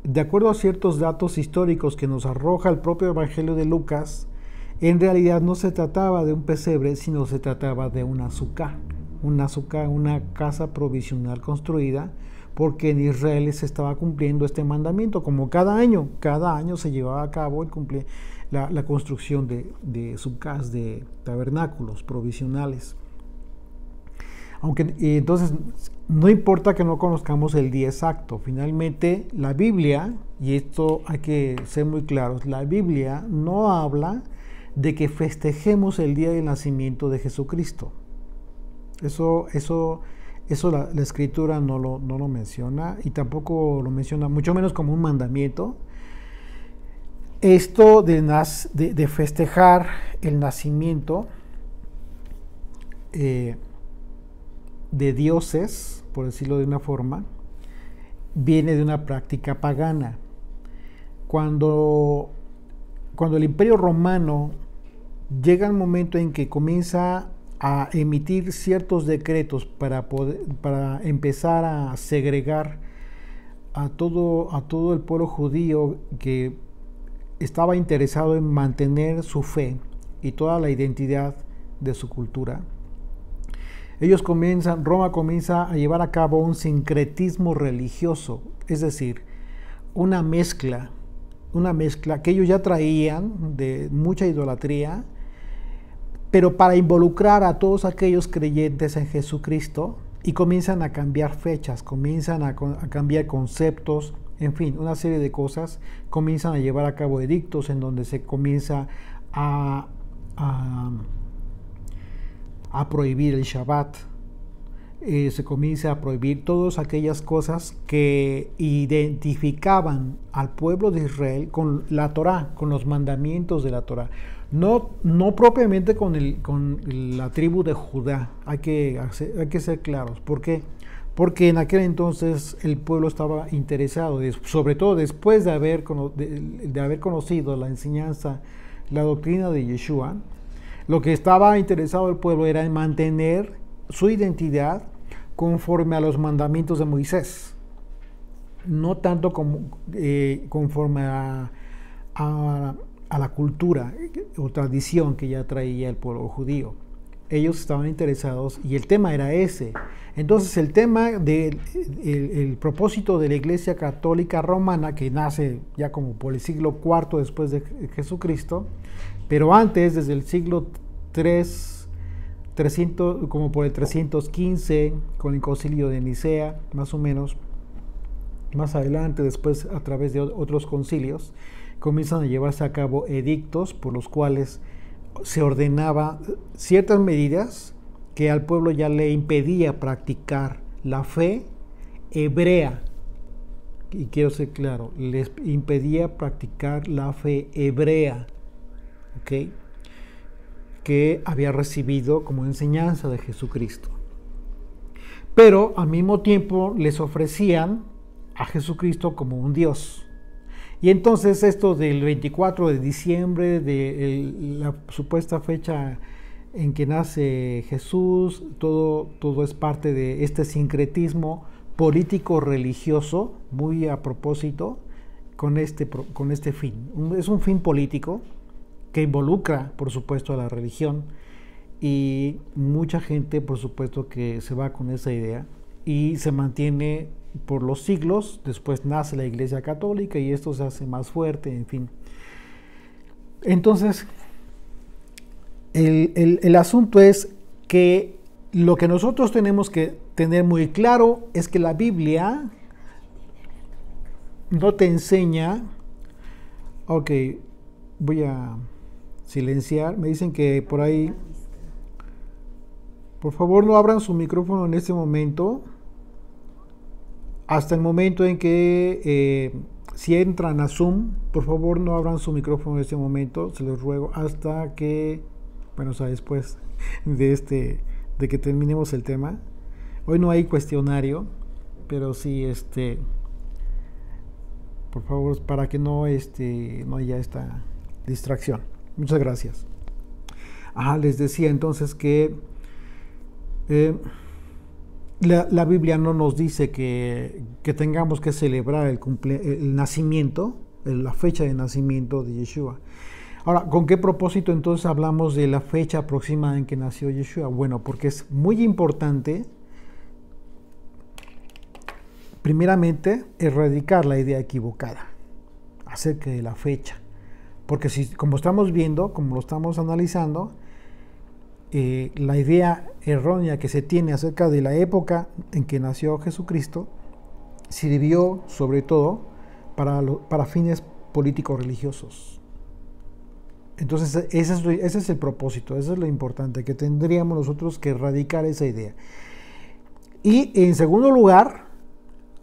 de acuerdo a ciertos datos históricos que nos arroja el propio Evangelio de Lucas, en realidad no se trataba de un pesebre, sino se trataba de una casa provisional construida, porque en Israel se estaba cumpliendo este mandamiento, como cada año se llevaba a cabo la construcción de sucas, de tabernáculos provisionales. Entonces, no importa que no conozcamos el día exacto, finalmente la Biblia, y esto hay que ser muy claros, la Biblia no habla de que festejemos el día del nacimiento de Jesucristo. Eso la Escritura no lo menciona, y tampoco lo menciona, mucho menos como un mandamiento. Esto de festejar el nacimiento de dioses, por decirlo de una forma, viene de una práctica pagana. Cuando el Imperio Romano llega el momento en que comienza a emitir ciertos decretos para empezar a segregar a todo el pueblo judío que estaba interesado en mantener su fe y toda la identidad de su cultura, Roma comienza a llevar a cabo un sincretismo religioso, es decir, una mezcla que ellos ya traían de mucha idolatría, pero para involucrar a todos aquellos creyentes en Jesucristo, y comienzan a cambiar fechas, comienzan a cambiar conceptos, en fin, una serie de cosas. Comienzan a llevar a cabo edictos en donde se comienza a prohibir el Shabbat, se comienza a prohibir todas aquellas cosas que identificaban al pueblo de Israel con la Torá, con los mandamientos de la Torá. No propiamente con la tribu de Judá, hay que ser claros. ¿Por qué? Porque en aquel entonces el pueblo estaba interesado, sobre todo después de haber conocido la enseñanza, la doctrina de Yeshua. Lo que estaba interesado el pueblo era en mantener su identidad conforme a los mandamientos de Moisés, no tanto conforme a la cultura o tradición que ya traía el pueblo judío. Ellos estaban interesados y el tema era ese. Entonces el tema el propósito de la Iglesia Católica Romana, que nace ya como por el siglo IV después de Jesucristo, pero antes, desde el siglo 300, como por el 315, con el concilio de Nicea, más o menos, más adelante, después a través de otros concilios, comienzan a llevarse a cabo edictos por los cuales se ordenaba ciertas medidas que al pueblo ya le impedía practicar la fe hebrea. Y quiero ser claro, les impedía practicar la fe hebrea, ¿ok?, que había recibido como enseñanza de Jesucristo. Pero al mismo tiempo les ofrecían a Jesucristo como un Dios. Y entonces esto del 24 de diciembre, de la supuesta fecha en que nace Jesús, todo es parte de este sincretismo político-religioso, muy a propósito, con este fin. Es un fin político que involucra, por supuesto, a la religión, y mucha gente, por supuesto, que se va con esa idea y se mantiene por los siglos. Después nace la Iglesia Católica y esto se hace más fuerte, en fin. Entonces, el asunto es que lo que nosotros tenemos que tener muy claro es que la Biblia no te enseña. Ok, voy a silenciar. Me dicen que por ahí, por favor, no abran su micrófono en este momento, hasta el momento en que si entran a Zoom, por favor no abran su micrófono en este momento, se los ruego, hasta que, bueno, o sea, después de que terminemos el tema. Hoy no hay cuestionario, pero sí, por favor, para que no haya esta distracción. Muchas gracias. Les decía entonces que la Biblia no nos dice que tengamos que celebrar el nacimiento, la fecha de nacimiento de Yeshua. Ahora, ¿con qué propósito entonces hablamos de la fecha aproximada en que nació Yeshua? Bueno, porque es muy importante, primeramente, erradicar la idea equivocada acerca de la fecha. Porque como estamos viendo, como lo estamos analizando, la idea errónea que se tiene acerca de la época en que nació Jesucristo sirvió sobre todo para fines políticos religiosos. Entonces ese es el propósito, eso es lo importante, que tendríamos nosotros que erradicar esa idea. Y en segundo lugar,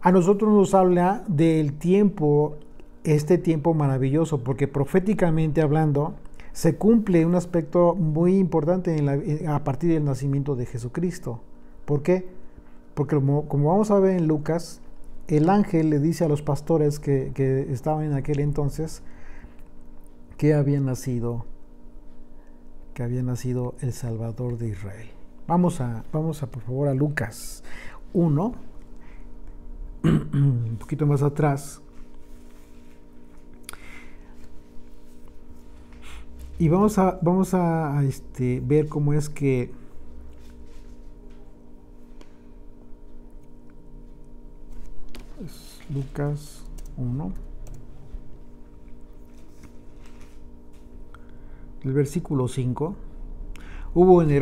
a nosotros nos habla del tiempo, este tiempo maravilloso, porque proféticamente hablando, se cumple un aspecto muy importante a partir del nacimiento de Jesucristo. ¿Por qué? Porque como vamos a ver en Lucas, el ángel le dice a los pastores que estaban en aquel entonces que había nacido el Salvador de Israel. Vamos a por favor a Lucas 1, un poquito más atrás. Y vamos a ver cómo es que es Lucas 1, el versículo 5. Hubo en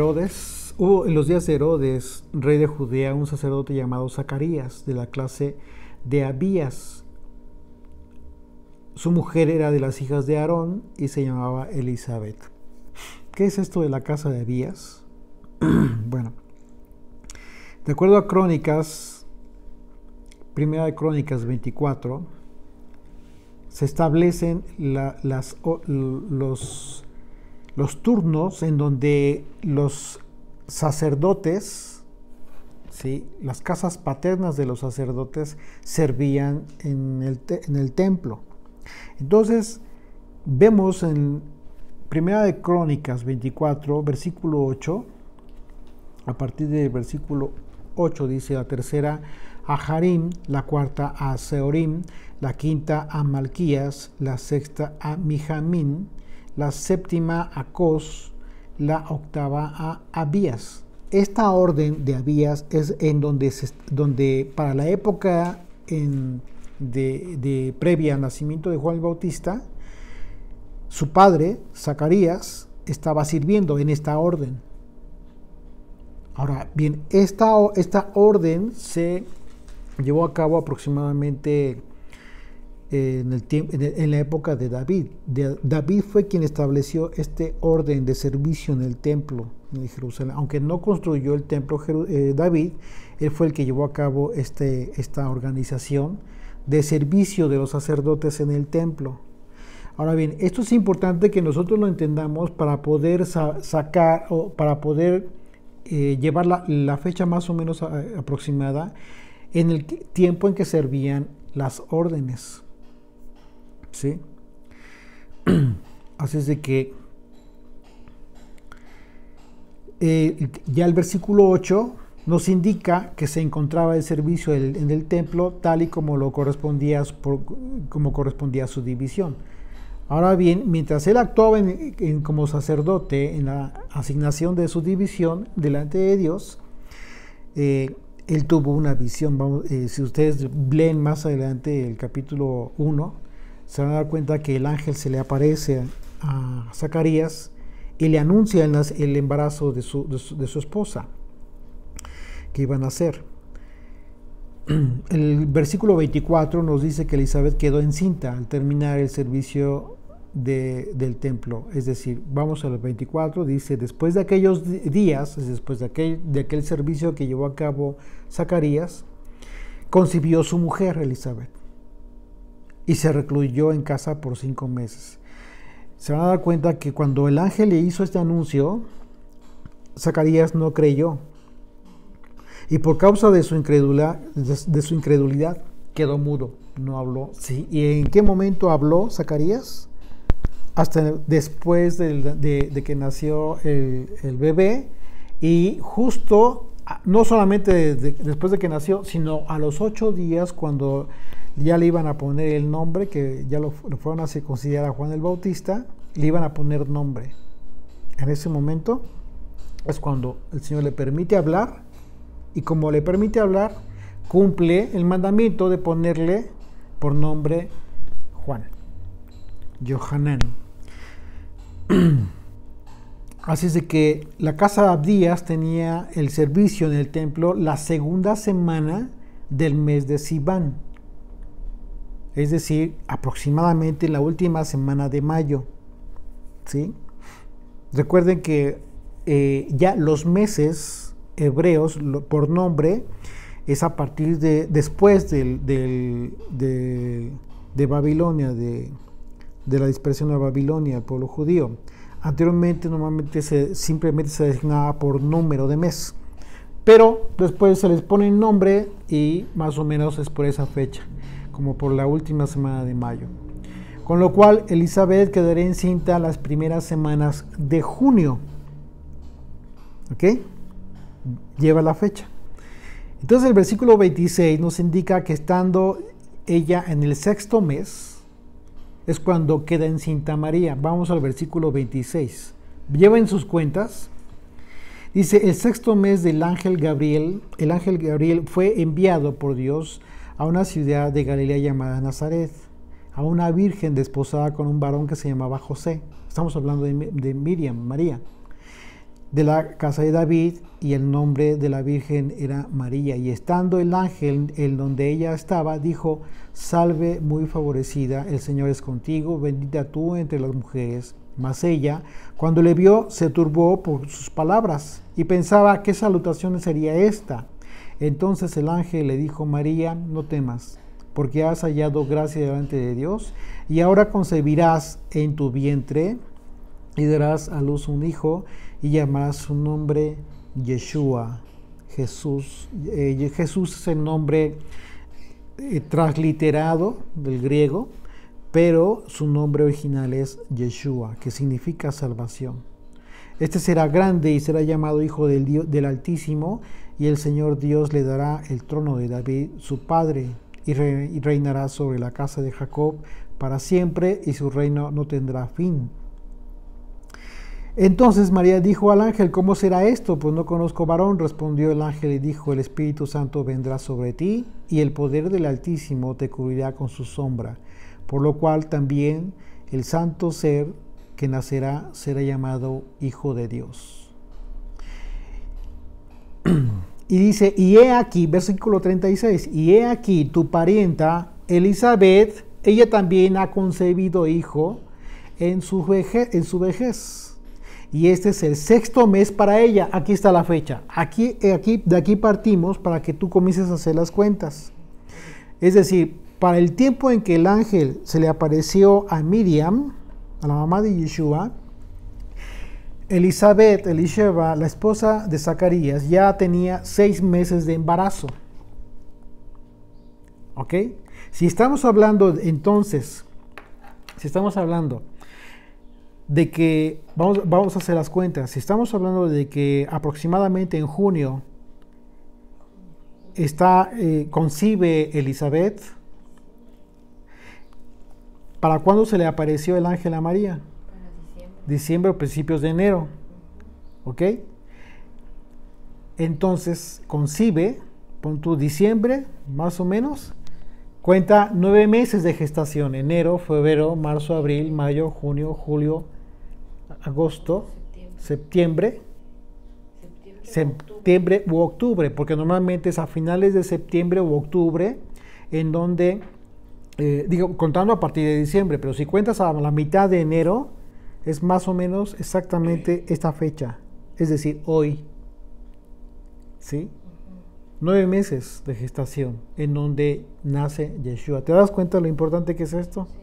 los días de Herodes, rey de Judea, un sacerdote llamado Zacarías, de la clase de Abías. Su mujer era de las hijas de Aarón y se llamaba Elizabeth. ¿Qué es esto de la casa de Abías? Bueno, de acuerdo a Crónicas, Primera de Crónicas 24, se establecen los turnos en donde los sacerdotes, ¿sí?, las casas paternas de los sacerdotes servían en el templo. Entonces, vemos en Primera de Crónicas 24, versículo 8, a partir del versículo 8 dice: la tercera a Harim, la cuarta a Seorim, la quinta a Malquías, la sexta a Mijamín, la séptima a Cos, la octava a Abías. Esta orden de Abías es en donde para la época de previa al nacimiento de Juan el Bautista, su padre, Zacarías, estaba sirviendo en esta orden. Ahora bien, esta orden se llevó a cabo aproximadamente en la época de David. David fue quien estableció este orden de servicio en el templo de Jerusalén. Aunque no construyó el templo David, él fue el que llevó a cabo esta organización de servicio de los sacerdotes en el templo. Ahora bien, esto es importante que nosotros lo entendamos para poder sacar o para poder llevar la fecha más o menos aproximada en el tiempo en que servían las órdenes. ¿sí? Así es de que ya el versículo 8 nos indica que se encontraba el servicio en el templo tal y como correspondía a su división. Ahora bien, mientras él actuaba como sacerdote en la asignación de su división delante de Dios, él tuvo una visión. Si ustedes leen más adelante el capítulo 1, se van a dar cuenta que el ángel se le aparece a Zacarías y le anuncia el embarazo de su esposa que iban a hacer. El versículo 24 nos dice que Elizabeth quedó encinta al terminar el servicio del templo. Es decir, vamos al 24, dice: después de aquellos días, después de aquel servicio que llevó a cabo Zacarías, concibió su mujer Elizabeth y se recluyó en casa por 5 meses. Se van a dar cuenta que cuando el ángel le hizo este anuncio, Zacarías no creyó. Y por causa de su incredulidad quedó mudo, no habló. ¿Sí? ¿Y en qué momento habló Zacarías? Hasta después de que nació el bebé, y justo, no solamente después de que nació, sino a los 8 días, cuando ya le iban a poner el nombre, que ya lo fueron a circuncidar a Juan el Bautista, le iban a poner nombre. En ese momento es cuando el Señor le permite hablar, y como le permite hablar, cumple el mandamiento de ponerle por nombre Juan, Johanán. Así es de que la casa de Abdías tenía el servicio en el templo la segunda semana del mes de Siván, es decir, aproximadamente la última semana de mayo, ¿sí? Recuerden que ya los meses hebreos por nombre es a partir después de Babilonia, de la dispersión de Babilonia, el pueblo judío. Anteriormente normalmente simplemente se designaba por número de mes, pero después se les pone el nombre y más o menos es por esa fecha, como por la última semana de mayo. Con lo cual Elizabeth quedaría encinta las primeras semanas de junio. ¿Ok? Lleva la fecha. Entonces el versículo 26 nos indica que estando ella en el 6º mes, es cuando queda encinta María. Vamos al versículo 26. Lleva en sus cuentas. Dice: el 6º mes del ángel Gabriel, el ángel Gabriel fue enviado por Dios a una ciudad de Galilea llamada Nazaret, a una virgen desposada con un varón que se llamaba José. Estamos hablando de Miriam, María, de la casa de David, y el nombre de la virgen era María. Y estando el ángel en donde ella estaba, dijo: salve muy favorecida, el Señor es contigo, bendita tú entre las mujeres. Mas ella, cuando le vio, se turbó por sus palabras y pensaba qué salutación sería esta. Entonces el ángel le dijo: María, no temas, porque has hallado gracia delante de Dios, y ahora concebirás en tu vientre y darás a luz un hijo, y llamarás su nombre Yeshua, Jesús. Jesús es el nombre transliterado del griego, pero su nombre original es Yeshua, que significa salvación. Este será grande y será llamado Hijo del Altísimo, y el Señor Dios le dará el trono de David, su padre, y reinará sobre la casa de Jacob para siempre, y su reino no tendrá fin. Entonces María dijo al ángel: ¿cómo será esto? Pues no conozco varón. Respondió el ángel y dijo: el Espíritu Santo vendrá sobre ti, y el poder del Altísimo te cubrirá con su sombra, por lo cual también el santo ser que nacerá será llamado Hijo de Dios. Y dice: y he aquí, versículo 36, y he aquí tu parienta Elizabeth, ella también ha concebido hijo en su vejez. Y este es el 6º mes para ella. Aquí está la fecha. De aquí partimos para que tú comiences a hacer las cuentas. Es decir, para el tiempo en que el ángel se le apareció a Miriam, a la mamá de Yeshua, Elisheba, la esposa de Zacarías, ya tenía 6 meses de embarazo. ¿Ok? Si estamos hablando entonces Si estamos hablando de que, vamos a hacer las cuentas, si estamos hablando de que aproximadamente en junio concibe Elizabeth, ¿para cuándo se le apareció el ángel a María? Para Diciembre o principios de enero. ¿Ok? Entonces, concibe, pon tu diciembre, más o menos, cuenta 9 meses de gestación: enero, febrero, marzo, abril, mayo, junio, julio, agosto, septiembre u octubre, porque normalmente es a finales de septiembre u octubre, en donde, contando a partir de diciembre, pero si cuentas a la mitad de enero, es más o menos exactamente esta fecha, es decir, hoy. ¿Sí? 9 meses de gestación en donde nace Yeshua. ¿Te das cuenta de lo importante que es esto? Sí.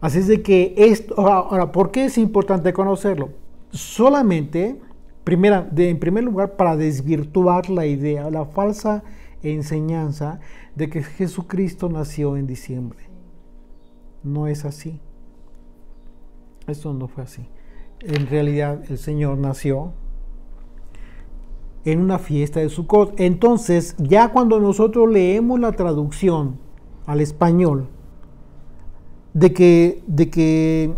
Así es de que esto, ahora, ¿por qué es importante conocerlo? Solamente, en primer lugar, para desvirtuar la idea, la falsa enseñanza de que Jesucristo nació en diciembre. No es así. Esto no fue así. En realidad, el Señor nació en una fiesta de Sukkot. Entonces, ya cuando nosotros leemos la traducción al español, de que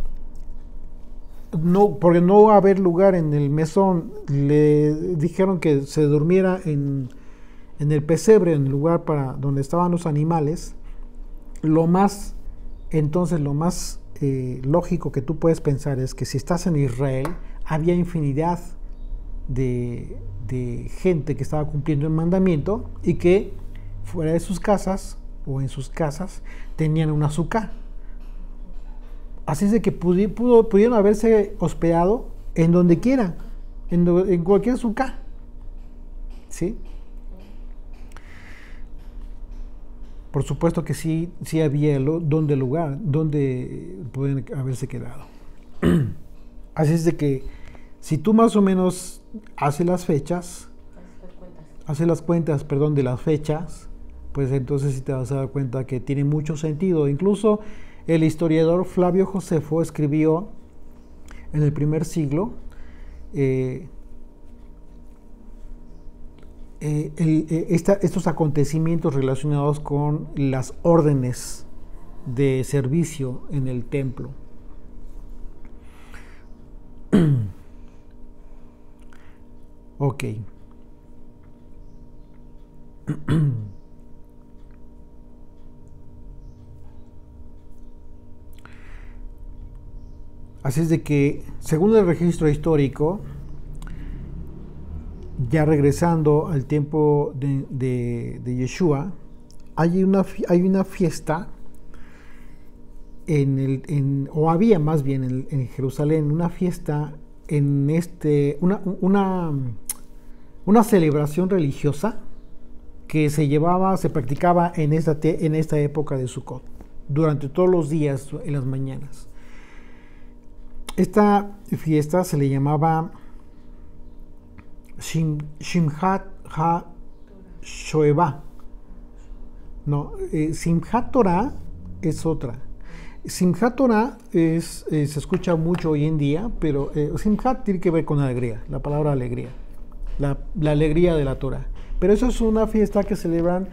no, porque no va a haber lugar en el mesón, le dijeron que se durmiera en el pesebre, en el lugar para donde estaban los animales. Lo más lógico que tú puedes pensar es que si estás en Israel, había infinidad de gente que estaba cumpliendo el mandamiento y que fuera de sus casas o en sus casas tenían una sucá. Así es de que pudieron haberse hospedado en donde quiera, en cualquier sucá. ¿Sí? Por supuesto que sí había lugar donde pueden haberse quedado. Así es de que si tú más o menos haces las cuentas de las fechas, pues entonces sí te vas a dar cuenta que tiene mucho sentido. Incluso el historiador Flavio Josefo escribió en el primer siglo estos acontecimientos relacionados con las órdenes de servicio en el templo. Ok. Así es de que, según el registro histórico, ya regresando al tiempo de Yeshua, hay una fiesta o había más bien en Jerusalén una fiesta, una celebración religiosa que se practicaba en esta época de Sukkot, durante todos los días en las mañanas. Esta fiesta se le llamaba Simchat HaShoeva. No, Simchat Torah es otra. Simchat Torah se escucha mucho hoy en día, pero Simchat tiene que ver con alegría, la palabra alegría, la alegría de la Torah. Pero eso es una fiesta que celebran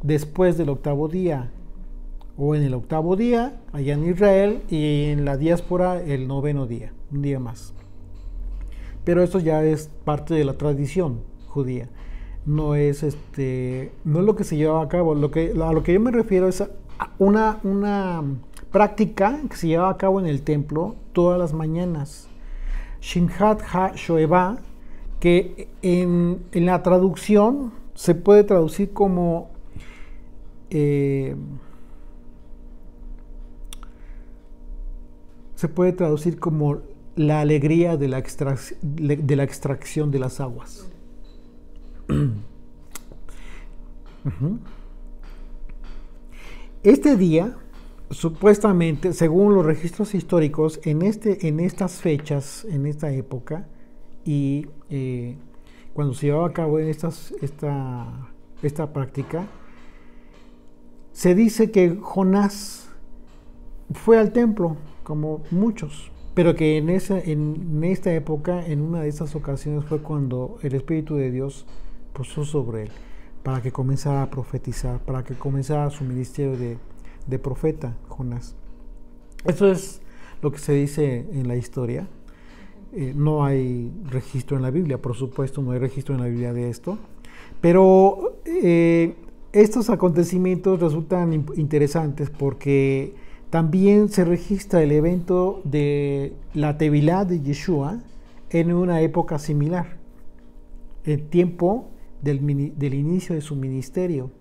después del octavo día, o en el octavo día, allá en Israel, y en la diáspora el noveno día, un día más. Pero esto ya es parte de la tradición judía. No es lo que se lleva a cabo. A lo que yo me refiero es a una práctica que se lleva a cabo en el templo todas las mañanas. Simchat HaShoeva, que en la traducción se puede traducir como la alegría de la extracción de las aguas. Este día, supuestamente, según los registros históricos, en estas fechas, en esta época, y cuando se llevaba a cabo esta práctica, se dice que Jonás fue al templo, como muchos, pero que en esta época, en una de esas ocasiones, fue cuando el Espíritu de Dios posó sobre él, para que comenzara a profetizar, para que comenzara su ministerio de profeta, Jonás. Eso es lo que se dice en la historia. No hay registro en la Biblia, por supuesto, no hay registro en la Biblia de esto, pero estos acontecimientos resultan interesantes porque también se registra el evento de la Tevilá de Yeshua en una época similar, el tiempo del inicio de su ministerio.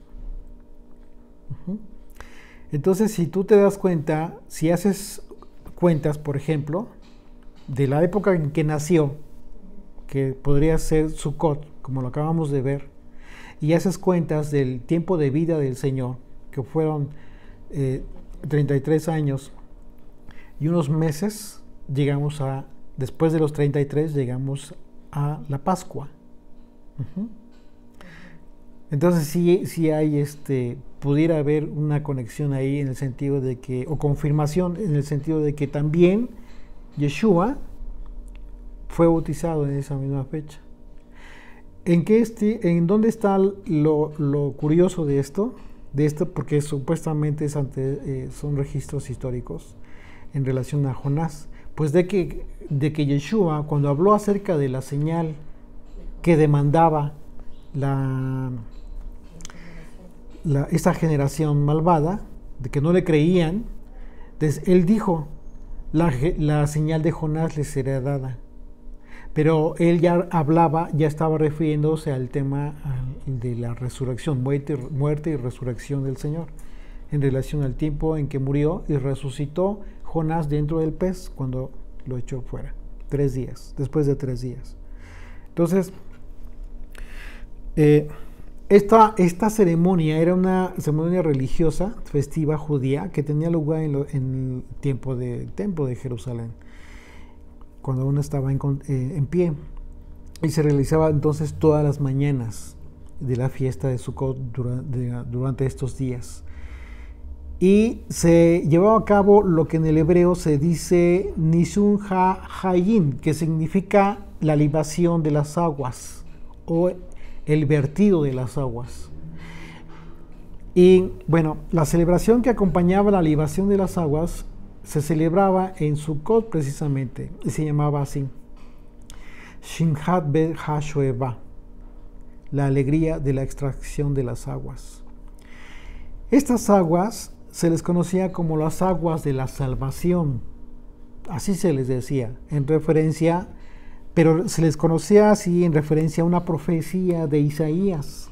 Entonces, si tú te das cuenta, si haces cuentas, por ejemplo, de la época en que nació, que podría ser Sukkot, como lo acabamos de ver, y haces cuentas del tiempo de vida del Señor, que fueron 33 años y unos meses, después de los 33, llegamos a la Pascua. Entonces sí hay pudiera haber una conexión ahí en el sentido de que, o confirmación en el sentido de que también Yeshua fue bautizado en esa misma fecha. ¿En dónde está lo curioso de esto? Porque supuestamente son registros históricos en relación a Jonás. Pues de que Yeshua, cuando habló acerca de la señal que demandaba esta generación malvada, de que no le creían, entonces él dijo, la señal de Jonás les será dada. Pero él ya estaba refiriéndose al tema de la resurrección, muerte y resurrección del Señor, en relación al tiempo en que murió y resucitó Jonás dentro del pez cuando lo echó fuera, después de 3 días. Entonces, esta ceremonia era una ceremonia religiosa, festiva judía, que tenía lugar en el tiempo del templo de Jerusalén, cuando uno estaba en pie, y se realizaba entonces todas las mañanas de la fiesta de Sukkot durante estos días. Y se llevaba a cabo lo que en el hebreo se dice Nisun HaHayim, que significa la libación de las aguas, o el vertido de las aguas. Y bueno, la celebración que acompañaba la libación de las aguas se celebraba en Sukkot precisamente, y se llamaba así, Shimhat Bet HaShoeva, la alegría de la extracción de las aguas. Estas aguas se les conocía como las aguas de la salvación, así se les decía, en referencia, pero se les conocía así en referencia a una profecía de Isaías.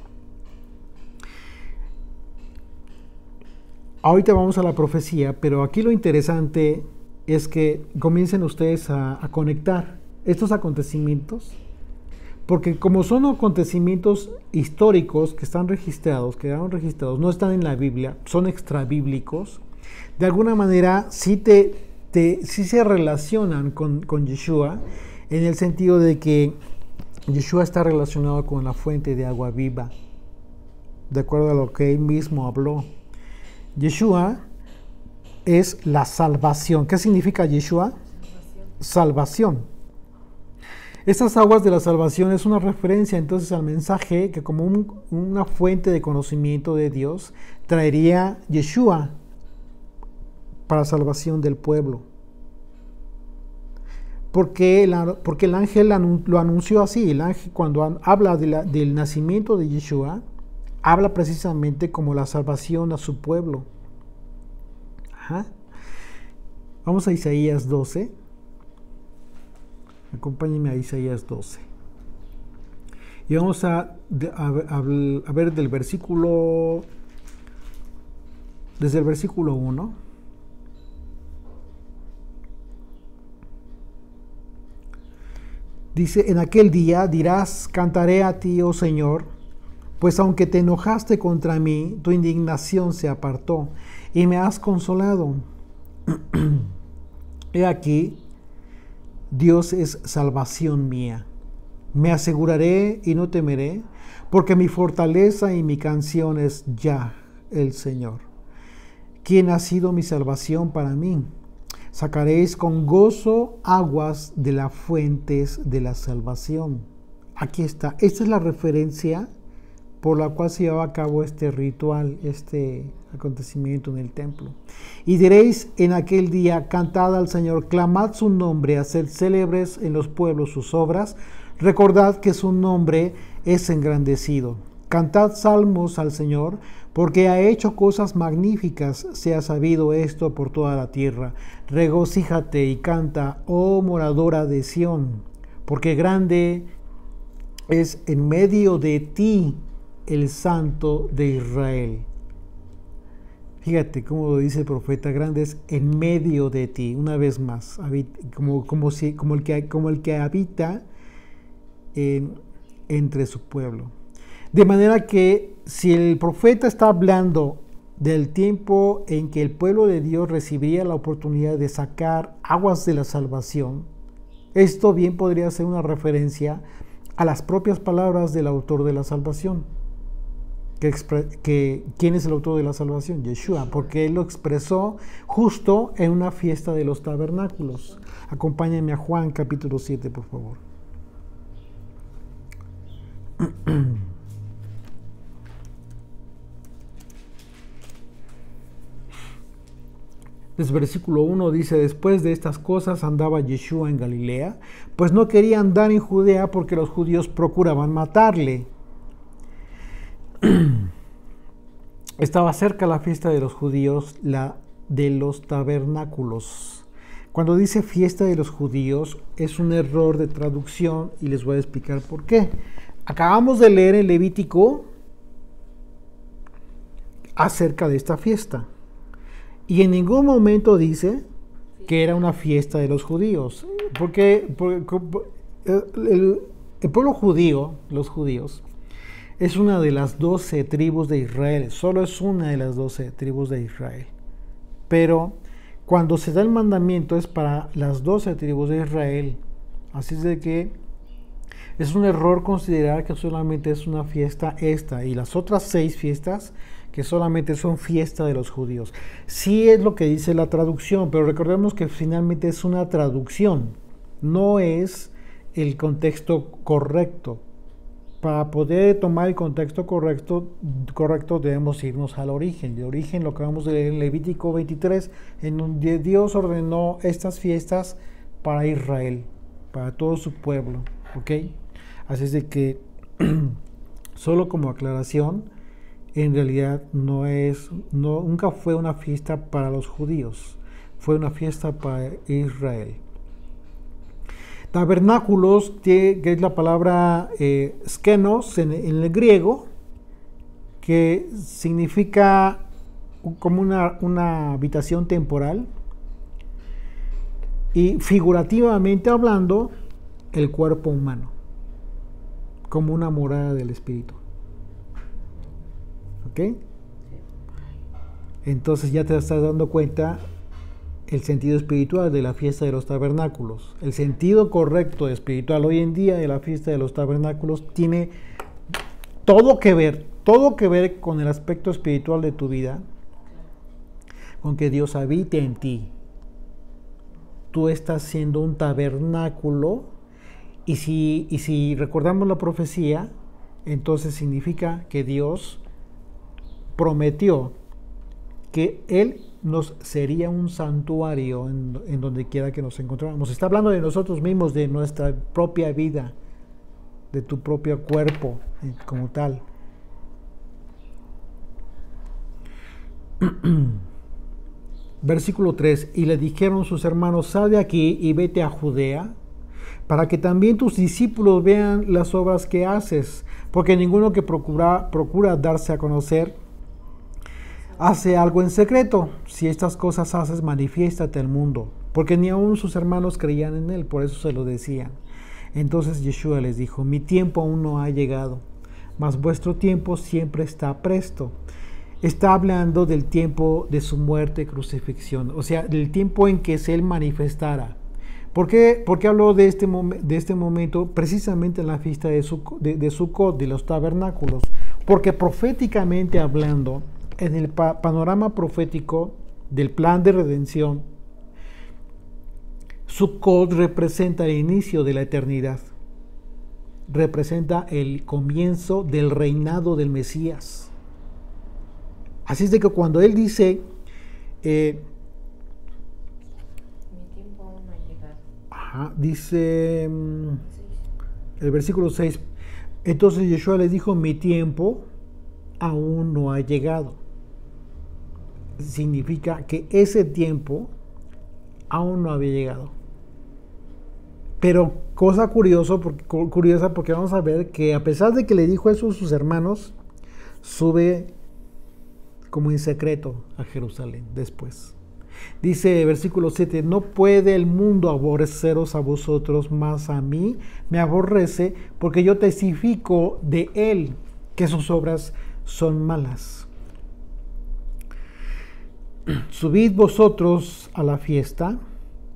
Ahorita vamos a la profecía, pero aquí lo interesante es que comiencen ustedes a conectar estos acontecimientos, porque como son acontecimientos históricos que quedaron registrados, no están en la Biblia, son extrabíblicos, de alguna manera sí se relacionan con Yeshua, en el sentido de que Yeshua está relacionado con la fuente de agua viva, de acuerdo a lo que él mismo habló. Yeshua es la salvación. ¿Qué significa Yeshua? Salvación. Estas aguas de la salvación es una referencia entonces al mensaje que como una fuente de conocimiento de Dios traería Yeshua para salvación del pueblo. Porque el ángel lo anunció así. El ángel, cuando habla del nacimiento de Yeshua, habla precisamente como la salvación a su pueblo. Ajá. Vamos a Isaías 12. Acompáñenme a Isaías 12. Y vamos a ver desde el versículo 1. Dice, en aquel día dirás, cantaré a ti, oh Señor, pues aunque te enojaste contra mí, tu indignación se apartó y me has consolado. He aquí, Dios es salvación mía. Me aseguraré y no temeré, porque mi fortaleza y mi canción es Yah, el Señor. quien ha sido mi salvación para mí. Sacaréis con gozo aguas de las fuentes de la salvación. Aquí está. Esta es la referencia por la cual se llevaba a cabo este ritual, este acontecimiento en el templo. Y diréis en aquel día: cantad al Señor, clamad su nombre, haced célebres en los pueblos sus obras, recordad que su nombre es engrandecido. Cantad salmos al Señor, porque ha hecho cosas magníficas, sea sabido esto por toda la tierra. Regocíjate y canta, oh moradora de Sión, porque grande es en medio de ti el Santo de Israel. Fíjate cómo lo dice el profeta: grande es en medio de ti. Una vez más, como el que habita entre su pueblo. De manera que si el profeta está hablando del tiempo en que el pueblo de Dios recibiría la oportunidad de sacar aguas de la salvación, esto bien podría ser una referencia a las propias palabras del autor de la salvación. ¿Quién es el autor de la salvación? Yeshua, porque él lo expresó justo en una fiesta de los tabernáculos. Acompáñenme a Juan capítulo 7, por favor. Desde versículo 1 dice: después de estas cosas andaba Yeshua en Galilea, pues no quería andar en Judea porque los judíos procuraban matarle. Estaba cerca la fiesta de los judíos, la de los tabernáculos. Cuando dice fiesta de los judíos, es un error de traducción y les voy a explicar por qué. Acabamos de leer en Levítico acerca de esta fiesta. Y en ningún momento dice que era una fiesta de los judíos. Porque el pueblo judío, los judíos, es una de las 12 tribus de Israel. Solo es una de las 12 tribus de Israel. Pero cuando se da el mandamiento es para las 12 tribus de Israel. Así es de que es un error considerar que solamente es una fiesta esta y las otras 6 fiestas que solamente son fiesta de los judíos. Sí es lo que dice la traducción, pero recordemos que finalmente es una traducción, no es el contexto correcto. Para poder tomar el contexto correcto debemos irnos al origen. De origen lo que vamos a leer en Levítico 23, en donde Dios ordenó estas fiestas para Israel, para todo su pueblo, ¿ok? Así es de que, solo como aclaración, en realidad nunca fue una fiesta para los judíos, fue una fiesta para Israel. Tabernáculos, que es la palabra skenos en el griego, que significa como una habitación temporal, y figurativamente hablando, el cuerpo humano, como una morada del espíritu. ¿Ok? Entonces ya te estás dando cuenta el sentido espiritual de la fiesta de los tabernáculos. El sentido correcto espiritual hoy en día de la fiesta de los tabernáculos tiene todo que ver con el aspecto espiritual de tu vida, con que Dios habite en ti. Tú estás siendo un tabernáculo, y si recordamos la profecía, entonces significa que Dios prometió que Él nos sería un santuario en donde quiera que nos encontráramos. Está hablando de nosotros mismos, de nuestra propia vida, de tu propio cuerpo como tal. Versículo 3: y le dijeron sus hermanos: sal de aquí y vete a Judea, para que también tus discípulos vean las obras que haces, porque ninguno que procura darse a conocer hace algo en secreto. Si estas cosas haces, manifiéstate al mundo. Porque ni aun sus hermanos creían en él, por eso se lo decían. Entonces Yeshua les dijo: mi tiempo aún no ha llegado, mas vuestro tiempo siempre está presto. Está hablando del tiempo de su muerte y crucifixión, o sea, del tiempo en que él manifestara. ¿Por qué habló de este momento precisamente en la fiesta de Sukkot, de los tabernáculos? Porque proféticamente hablando, en el panorama profético del plan de redención, Sukkot representa el inicio de la eternidad, representa el comienzo del reinado del Mesías. Así es de que cuando él dice, Mi tiempo aún no ha llegado. dice el versículo 6, entonces Yeshua les dijo, mi tiempo aún no ha llegado. Significa que ese tiempo aún no había llegado. Pero cosa curiosa porque vamos a ver que a pesar de que le dijo eso a sus hermanos, sube como en secreto a Jerusalén después. Dice versículo 7, no puede el mundo aborreceros a vosotros, mas a mí me aborrece, porque yo testifico de él que sus obras son malas. Subid vosotros a la fiesta,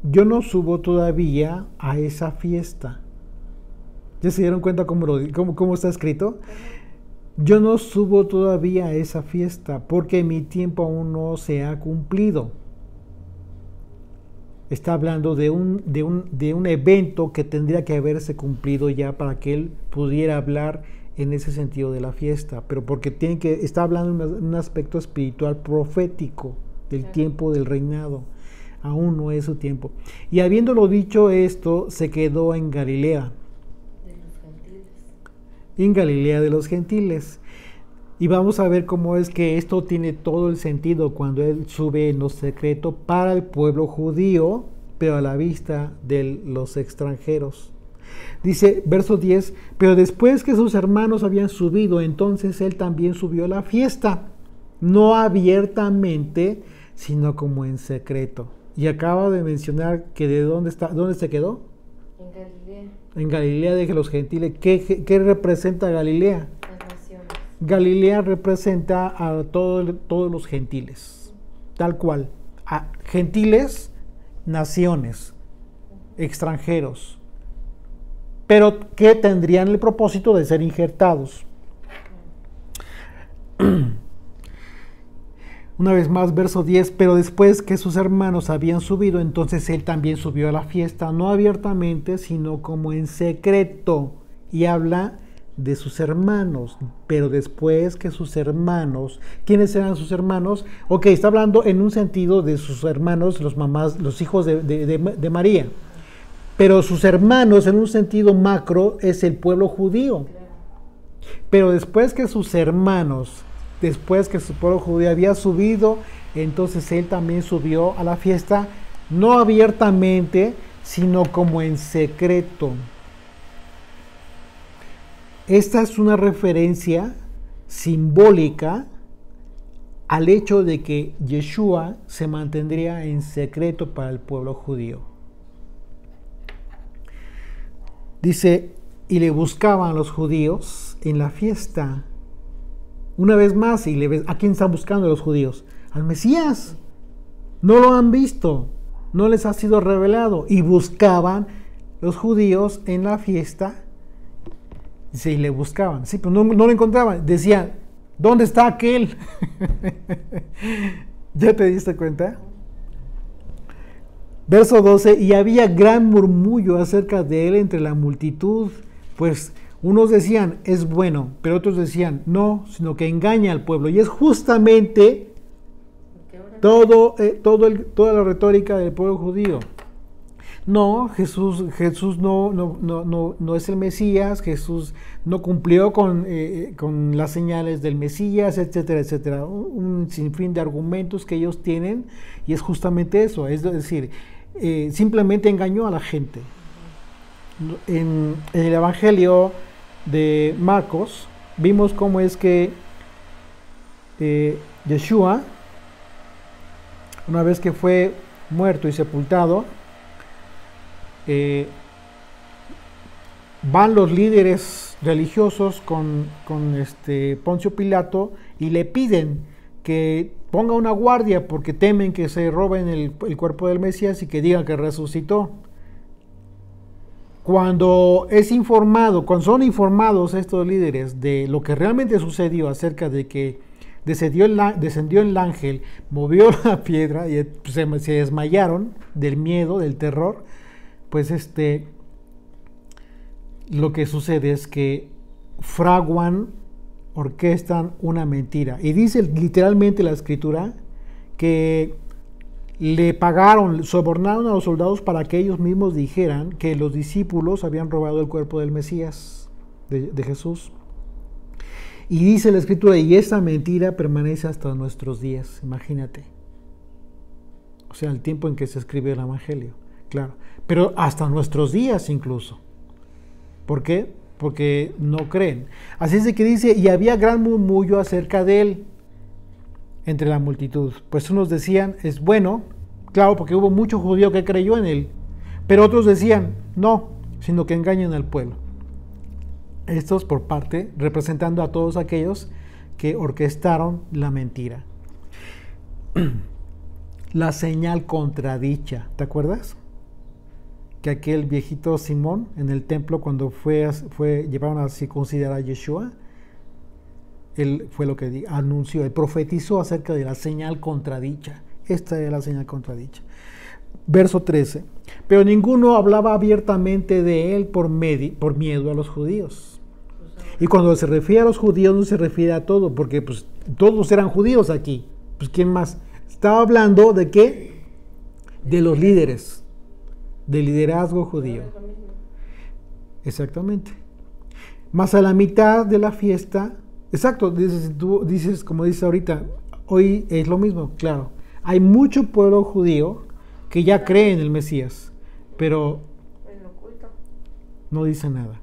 yo no subo todavía a esa fiesta. ¿Ya se dieron cuenta cómo está escrito? Yo no subo todavía a esa fiesta, porque mi tiempo aún no se ha cumplido. Está hablando de un evento que tendría que haberse cumplido ya para que él pudiera hablar en ese sentido de la fiesta, pero porque está hablando de un aspecto espiritual profético del tiempo del reinado. Aún no es su tiempo. Y habiéndolo dicho esto, se quedó en Galilea. De los gentiles. En Galilea de los gentiles. Y vamos a ver cómo es que esto tiene todo el sentido cuando él sube en lo secreto para el pueblo judío, pero a la vista de los extranjeros. Dice, verso 10, pero después que sus hermanos habían subido, entonces él también subió a la fiesta, no abiertamente, sino como en secreto. Y acaba de mencionar que ¿dónde se quedó? En Galilea. En Galilea de los gentiles. ¿Qué representa Galilea? Las naciones. Galilea representa a todos los gentiles, tal cual. A gentiles, naciones, extranjeros, pero que tendrían el propósito de ser injertados. Una vez más, verso 10, pero después que sus hermanos habían subido, entonces él también subió a la fiesta, no abiertamente, sino como en secreto, y habla de sus hermanos, pero después que sus hermanos, ¿quiénes eran sus hermanos? Ok, está hablando en un sentido de sus hermanos, los hijos de María, pero sus hermanos en un sentido macro es el pueblo judío. Pero después que sus hermanos, después que su pueblo judío había subido, entonces él también subió a la fiesta, no abiertamente, sino como en secreto. Esta es una referencia simbólica al hecho de que Yeshua se mantendría en secreto para el pueblo judío. Dice, y le buscaban los judíos en la fiesta. Una vez más, ¿a quién están buscando los judíos? Al Mesías. No lo han visto, no les ha sido revelado. Y buscaban los judíos en la fiesta. Dice, y le buscaban. Sí, pero no lo encontraban. Decían, ¿dónde está aquel? ¿Ya te diste cuenta? Verso 12, y había gran murmullo acerca de él entre la multitud, pues unos decían, es bueno, pero otros decían, no, sino que engaña al pueblo. Y es justamente toda la retórica del pueblo judío. No, Jesús no es el Mesías, Jesús no cumplió con las señales del Mesías, etcétera, etcétera. Un sinfín de argumentos que ellos tienen, y es justamente eso, es decir, simplemente engañó a la gente. En el Evangelio de Marcos vimos cómo es que Yeshua, una vez que fue muerto y sepultado, van los líderes religiosos con Poncio Pilato y le piden que ponga una guardia porque temen que se roben el cuerpo del Mesías y que digan que resucitó. Cuando son informados estos líderes de lo que realmente sucedió acerca de que descendió el ángel, movió la piedra y se desmayaron del miedo, del terror. Pues lo que sucede es que fraguan, orquestan una mentira. Y dice literalmente la escritura que le pagaron, sobornaron a los soldados para que ellos mismos dijeran que los discípulos habían robado el cuerpo del Mesías, de Jesús. Y dice la escritura, y esa mentira permanece hasta nuestros días, imagínate. O sea, el tiempo en que se escribió el Evangelio, claro. Pero hasta nuestros días incluso. ¿Por qué? Porque no creen. Así es de que dice, y había gran murmullo acerca de él entre la multitud. Pues unos decían, es bueno, claro, porque hubo mucho judío que creyó en él. Pero otros decían, no, sino que engañan al pueblo. Estos por parte, representando a todos aquellos que orquestaron la mentira. La señal contradicha, ¿te acuerdas? Que aquel viejito Simón en el templo cuando llevaron a circuncidar a Yeshua, él fue lo que anunció, él profetizó acerca de la señal contradicha. Esta es la señal contradicha. Verso 13. Pero ninguno hablaba abiertamente de él por miedo a los judíos. Y cuando se refiere a los judíos no se refiere a todo, porque pues todos eran judíos aquí. Pues ¿quién más? Estaba hablando de ¿qué? De los líderes, del liderazgo judío. Exactamente. Más a la mitad de la fiesta, exacto, tú dices, como dices ahorita, hoy es lo mismo, claro. Hay mucho pueblo judío que ya cree en el Mesías, pero no dicen nada.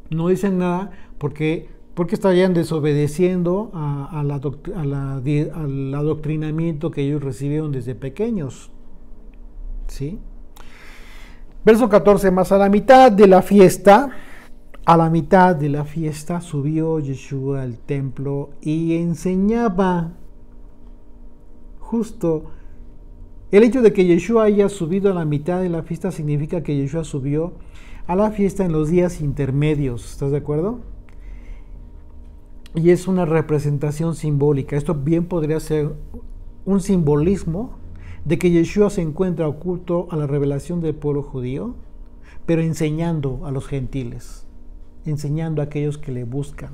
No dicen nada porque estarían desobedeciendo al adoctrinamiento que ellos recibieron desde pequeños. ¿Sí? Verso 14, más a la mitad de la fiesta subió Yeshua al templo y enseñaba. Justo el hecho de que Yeshua haya subido a la mitad de la fiesta significa que Yeshua subió a la fiesta en los días intermedios, ¿estás de acuerdo? Y es una representación simbólica. Esto bien podría ser un simbolismo de que Yeshua se encuentra oculto a la revelación del pueblo judío, pero enseñando a los gentiles, enseñando a aquellos que le buscan.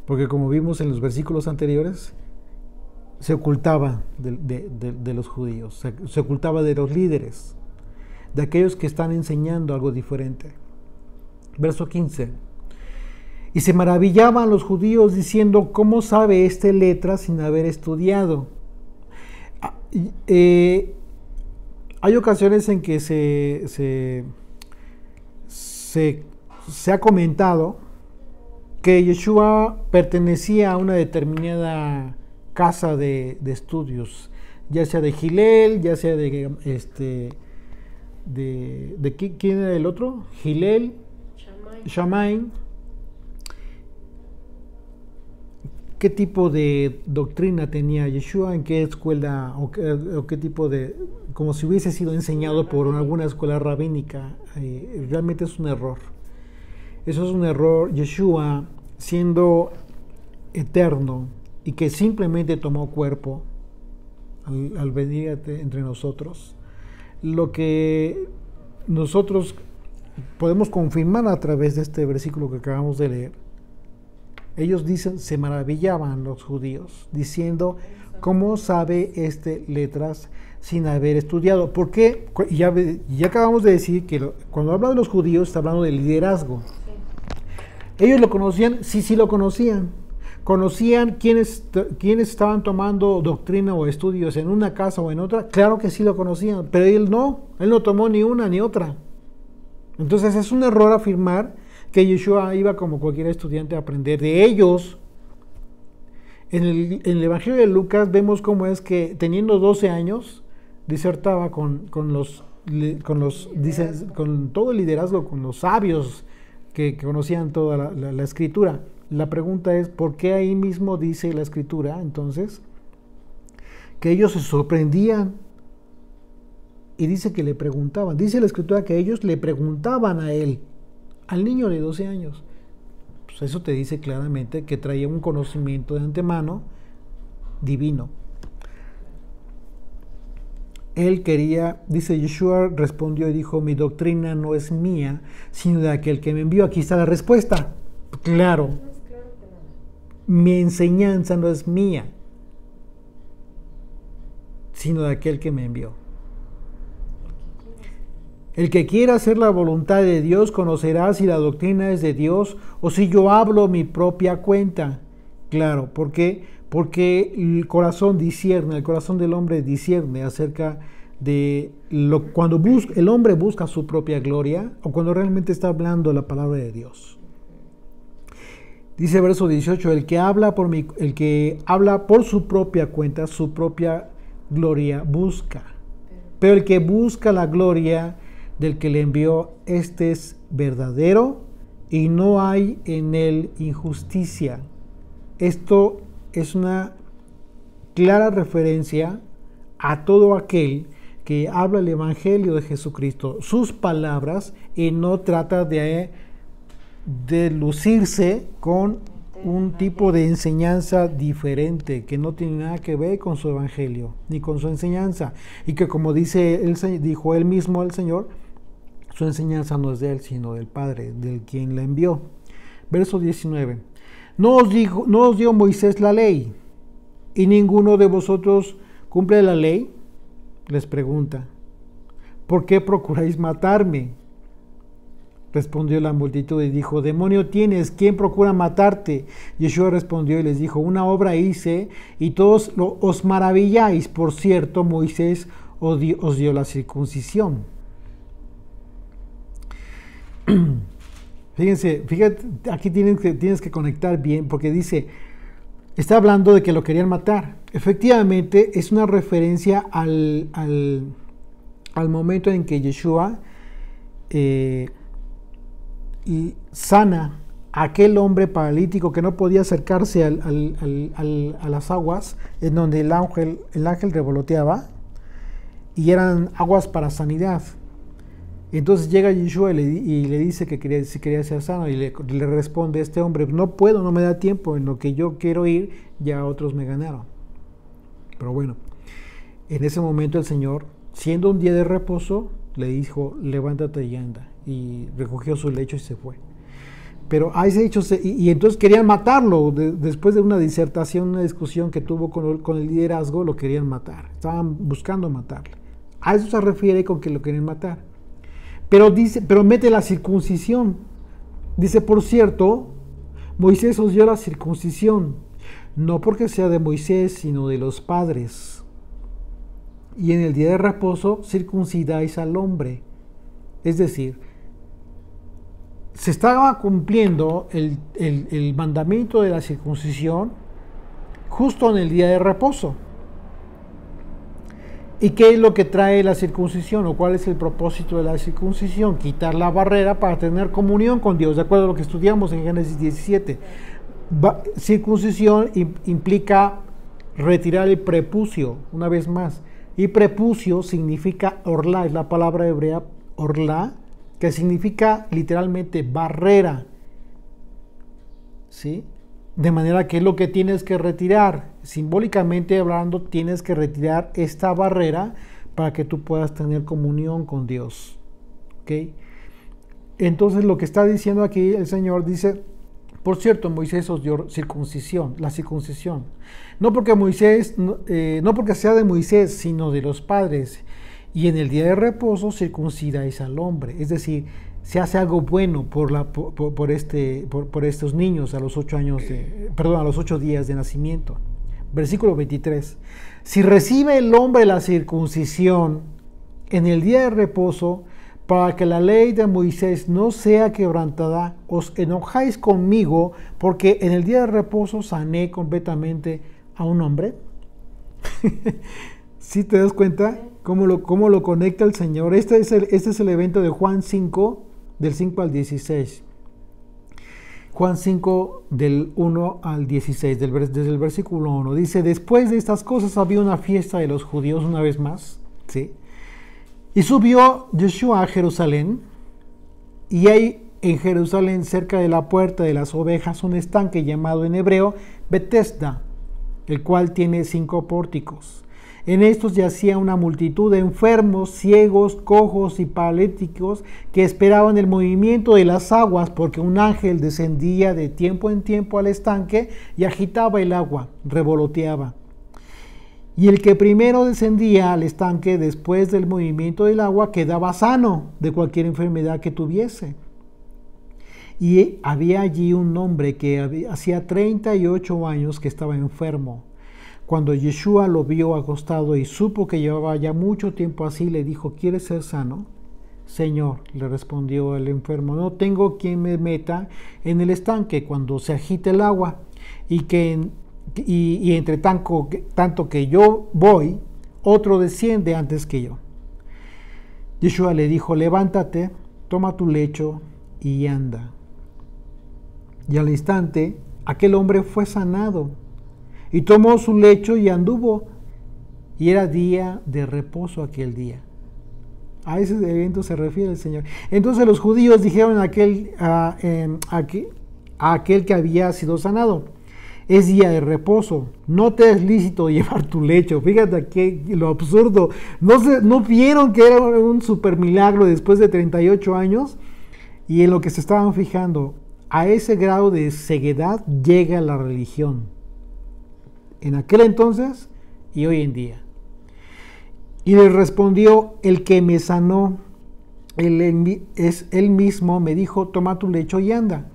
Porque como vimos en los versículos anteriores, se ocultaba de los judíos, se ocultaba de los líderes, de aquellos que están enseñando algo diferente. Verso 15. Y se maravillaban los judíos diciendo, ¿cómo sabe este letra sin haber estudiado? Hay ocasiones en que se ha comentado que Yeshua pertenecía a una determinada casa de estudios, ya sea de Gilel, ya sea de ¿quién era el otro? Gilel, Shammai. ¿Qué tipo de doctrina tenía Yeshua? ¿En qué escuela o qué tipo de, como si hubiese sido enseñado por alguna escuela rabínica? Realmente es un error. Eso es un error. Yeshua, siendo eterno y que simplemente tomó cuerpo al venir entre nosotros, lo que nosotros podemos confirmar a través de este versículo que acabamos de leer. Ellos dicen, se maravillaban los judíos, diciendo, ¿cómo sabe letras sin haber estudiado? Porque ya acabamos de decir que cuando habla de los judíos está hablando de liderazgo. ¿Ellos lo conocían? Sí lo conocían. ¿Conocían quiénes estaban tomando doctrina o estudios en una casa o en otra? Claro que sí lo conocían, pero él no tomó ni una ni otra. Entonces es un error afirmar que Yeshua iba como cualquier estudiante a aprender de ellos. En el Evangelio de Lucas vemos cómo es que teniendo 12 años disertaba con todo el liderazgo, con los sabios que conocían toda la escritura. La pregunta es, ¿por qué ahí mismo dice la escritura entonces que ellos se sorprendían? Y dice que le preguntaban, dice la escritura que ellos le preguntaban a él, al niño de 12 años, Dios. Eso te dice claramente que traía un conocimiento de antemano divino. Él quería, dice Yeshua, respondió y dijo, mi doctrina no es mía, sino de aquel que me envió. Aquí está la respuesta. Claro, mi enseñanza no es mía, sino de aquel que me envió. El que quiera hacer la voluntad de Dios conocerá si la doctrina es de Dios o si yo hablo mi propia cuenta. Claro, ¿por qué? Porque el corazón discierne, el corazón del hombre discierne acerca de cuando el hombre busca su propia gloria o cuando realmente está hablando la palabra de Dios. Dice verso 18, el que habla por su propia cuenta, su propia gloria busca. Pero el que busca la gloria del que le envió, este es verdadero y no hay en él injusticia. Esto es una clara referencia a todo aquel que habla el Evangelio de Jesucristo, sus palabras, y no trata de lucirse con un tipo de enseñanza diferente que no tiene nada que ver con su Evangelio ni con su enseñanza, y que, como dijo él mismo, el Señor, su enseñanza no es de él, sino del Padre, del quien la envió. Verso 19. No os dio Moisés la ley, y ninguno de vosotros cumple la ley. Les pregunta, ¿por qué procuráis matarme? Respondió la multitud y dijo, demonio tienes, ¿quién procura matarte? Yeshua respondió y les dijo, una obra hice y todos os maravilláis. Por cierto, Moisés os dio la circuncisión. Fíjate, aquí tienes que conectar bien, porque dice, está hablando de que lo querían matar. Efectivamente, es una referencia al momento en que Yeshua sana a aquel hombre paralítico que no podía acercarse a las aguas en donde el ángel revoloteaba, y eran aguas para sanidad. Entonces llega Yeshua y le dice que si quería ser sano, y le responde este hombre, no puedo, no me da tiempo, en lo que yo quiero ir, ya otros me ganaron. Pero bueno, en ese momento el Señor, siendo un día de reposo, le dijo, levántate y anda, y recogió su lecho y se fue. Pero a ese hecho, y entonces querían matarlo, después de una disertación, una discusión que tuvo con el liderazgo, lo querían matar, estaban buscando matarle. A eso se refiere con que lo querían matar. Pero mete la circuncisión. Dice, por cierto, Moisés os dio la circuncisión, no porque sea de Moisés, sino de los padres. Y en el día de reposo circuncidáis al hombre. Es decir, se estaba cumpliendo el mandamiento de la circuncisión justo en el día de reposo. ¿Y qué es lo que trae la circuncisión? ¿O cuál es el propósito de la circuncisión? Quitar la barrera para tener comunión con Dios, de acuerdo a lo que estudiamos en Génesis 17. Circuncisión implica retirar el prepucio, una vez más. Y prepucio significa orla, es la palabra hebrea orla, que significa literalmente barrera. ¿Sí? De manera que es lo que tienes que retirar. Simbólicamente hablando, tienes que retirar esta barrera para que tú puedas tener comunión con Dios. ¿Okay? Entonces lo que está diciendo aquí el Señor dice, por cierto, Moisés os dio circuncisión, la circuncisión. No porque sea de Moisés, sino de los padres. Y en el día de reposo circuncidáis al hombre. Es decir, se hace algo bueno por estos niños a los 8 días de nacimiento. Versículo 23. Si recibe el hombre la circuncisión en el día de reposo, para que la ley de Moisés no sea quebrantada, os enojáis conmigo, porque en el día de reposo sané completamente a un hombre. ¿Sí te das cuenta cómo lo conecta el Señor? Este es el evento de Juan 5, del 5 al 16. Juan 5, del 1 al 16, desde el versículo 1. Dice, después de estas cosas había una fiesta de los judíos una vez más, ¿sí? Y subió Yeshua a Jerusalén, y en Jerusalén, cerca de la puerta de las ovejas, un estanque llamado en hebreo Betesda, el cual tiene 5 pórticos. En estos yacía una multitud de enfermos, ciegos, cojos y paralíticos que esperaban el movimiento de las aguas, porque un ángel descendía de tiempo en tiempo al estanque y agitaba el agua, revoloteaba. Y el que primero descendía al estanque después del movimiento del agua quedaba sano de cualquier enfermedad que tuviese. Y había allí un hombre que hacía 38 años que estaba enfermo. Cuando Yeshua lo vio acostado y supo que llevaba ya mucho tiempo así, le dijo: ¿quieres ser sano? Señor, le respondió el enfermo, no tengo quien me meta en el estanque cuando se agite el agua, y entre tanto que yo voy, otro desciende antes que yo. Yeshua le dijo: levántate, toma tu lecho y anda. Y al instante aquel hombre fue sanado, y tomó su lecho y anduvo, y era día de reposo aquel día. A ese evento se refiere el Señor. Entonces los judíos dijeron a aquel que había sido sanado: es día de reposo, no te es lícito llevar tu lecho. Fíjate aquí lo absurdo. ¿No vieron que era un super milagro después de 38 años? Y en lo que se estaban fijando, a ese grado de ceguedad llega la religión. En aquel entonces y hoy en día. Y le respondió: el que me sanó, él mismo me dijo: toma tu lecho y anda.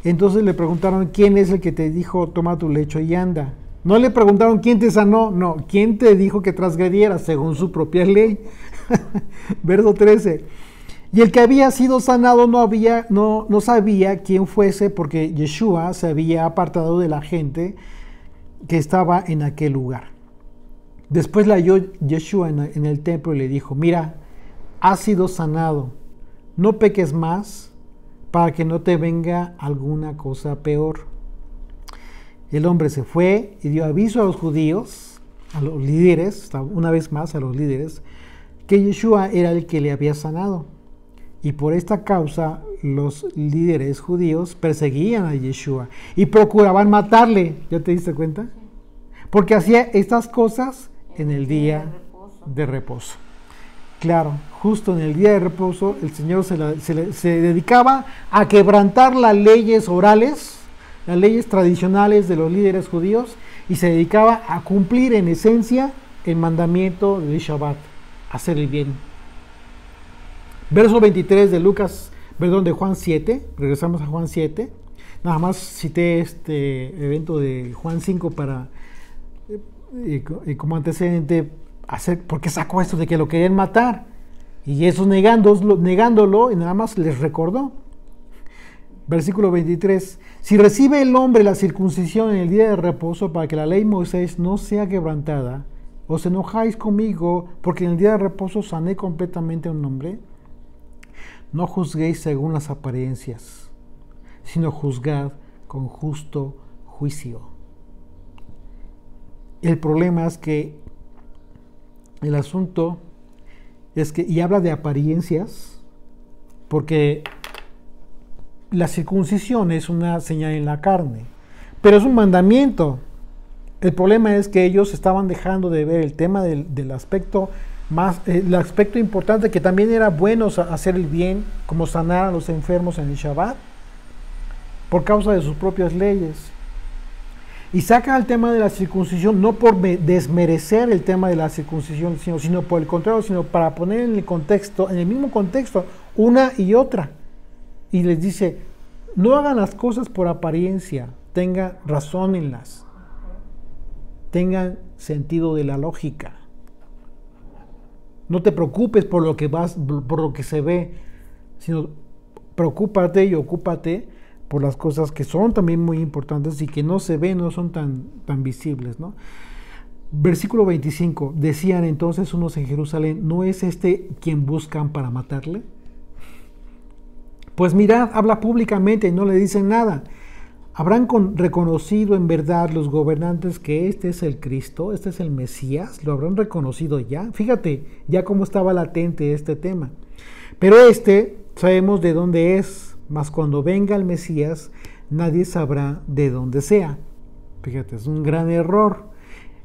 Entonces le preguntaron: ¿quién es el que te dijo toma tu lecho y anda? No le preguntaron quién te sanó, no, quién te dijo que transgredieras según su propia ley. Verso 13. Y el que había sido sanado no sabía quién fuese, porque Yeshua se había apartado de la gente que estaba en aquel lugar. Después le halló Yeshua en el templo y le dijo: mira, has sido sanado, no peques más, para que no te venga alguna cosa peor. El hombre se fue y dio aviso a los judíos, a los líderes, una vez más a los líderes, que Yeshua era el que le había sanado. Y por esta causa los líderes judíos perseguían a Yeshua y procuraban matarle. ¿Ya te diste cuenta? Porque hacía estas cosas en el día de reposo. Claro, justo en el día de reposo el Señor se dedicaba a quebrantar las leyes orales, las leyes tradicionales de los líderes judíos, y se dedicaba a cumplir en esencia el mandamiento del Shabbat, hacer el bien. Verso 23 de Juan 7, regresamos a Juan 7, nada más cité este evento de Juan 5 para como antecedente, porque sacó esto de que lo querían matar, y eso negándolo, y nada más les recordó. Versículo 23, si recibe el hombre la circuncisión en el día de reposo para que la ley de Moisés no sea quebrantada, ¿os enojáis conmigo porque en el día de reposo sané completamente a un hombre? No juzguéis según las apariencias, sino juzgad con justo juicio. El problema es que el asunto es que, y habla de apariencias, porque la circuncisión es una señal en la carne, pero es un mandamiento. El problema es que ellos estaban dejando de ver el tema del aspecto el aspecto importante, que también era bueno hacer el bien, como sanar a los enfermos en el Shabbat, por causa de sus propias leyes. Y saca el tema de la circuncisión no por desmerecer el tema de la circuncisión, sino por el contrario, sino para poner en el mismo contexto, una y otra. Y les dice: no hagan las cosas por apariencia, tengan razónenlas, tengan sentido de la lógica. No te preocupes por lo que se ve, sino preocúpate y ocúpate por las cosas que son también muy importantes y que no se ven, no son tan visibles, ¿no? Versículo 25, decían entonces unos en Jerusalén: ¿no es este quien buscan para matarle? Pues mirad, habla públicamente y no le dicen nada. ¿Habrán reconocido en verdad los gobernantes que este es el Cristo, este es el Mesías? ¿Lo habrán reconocido ya? Fíjate ya cómo estaba latente este tema. Pero sabemos de dónde es, mas cuando venga el Mesías, nadie sabrá de dónde sea. Fíjate, es un gran error.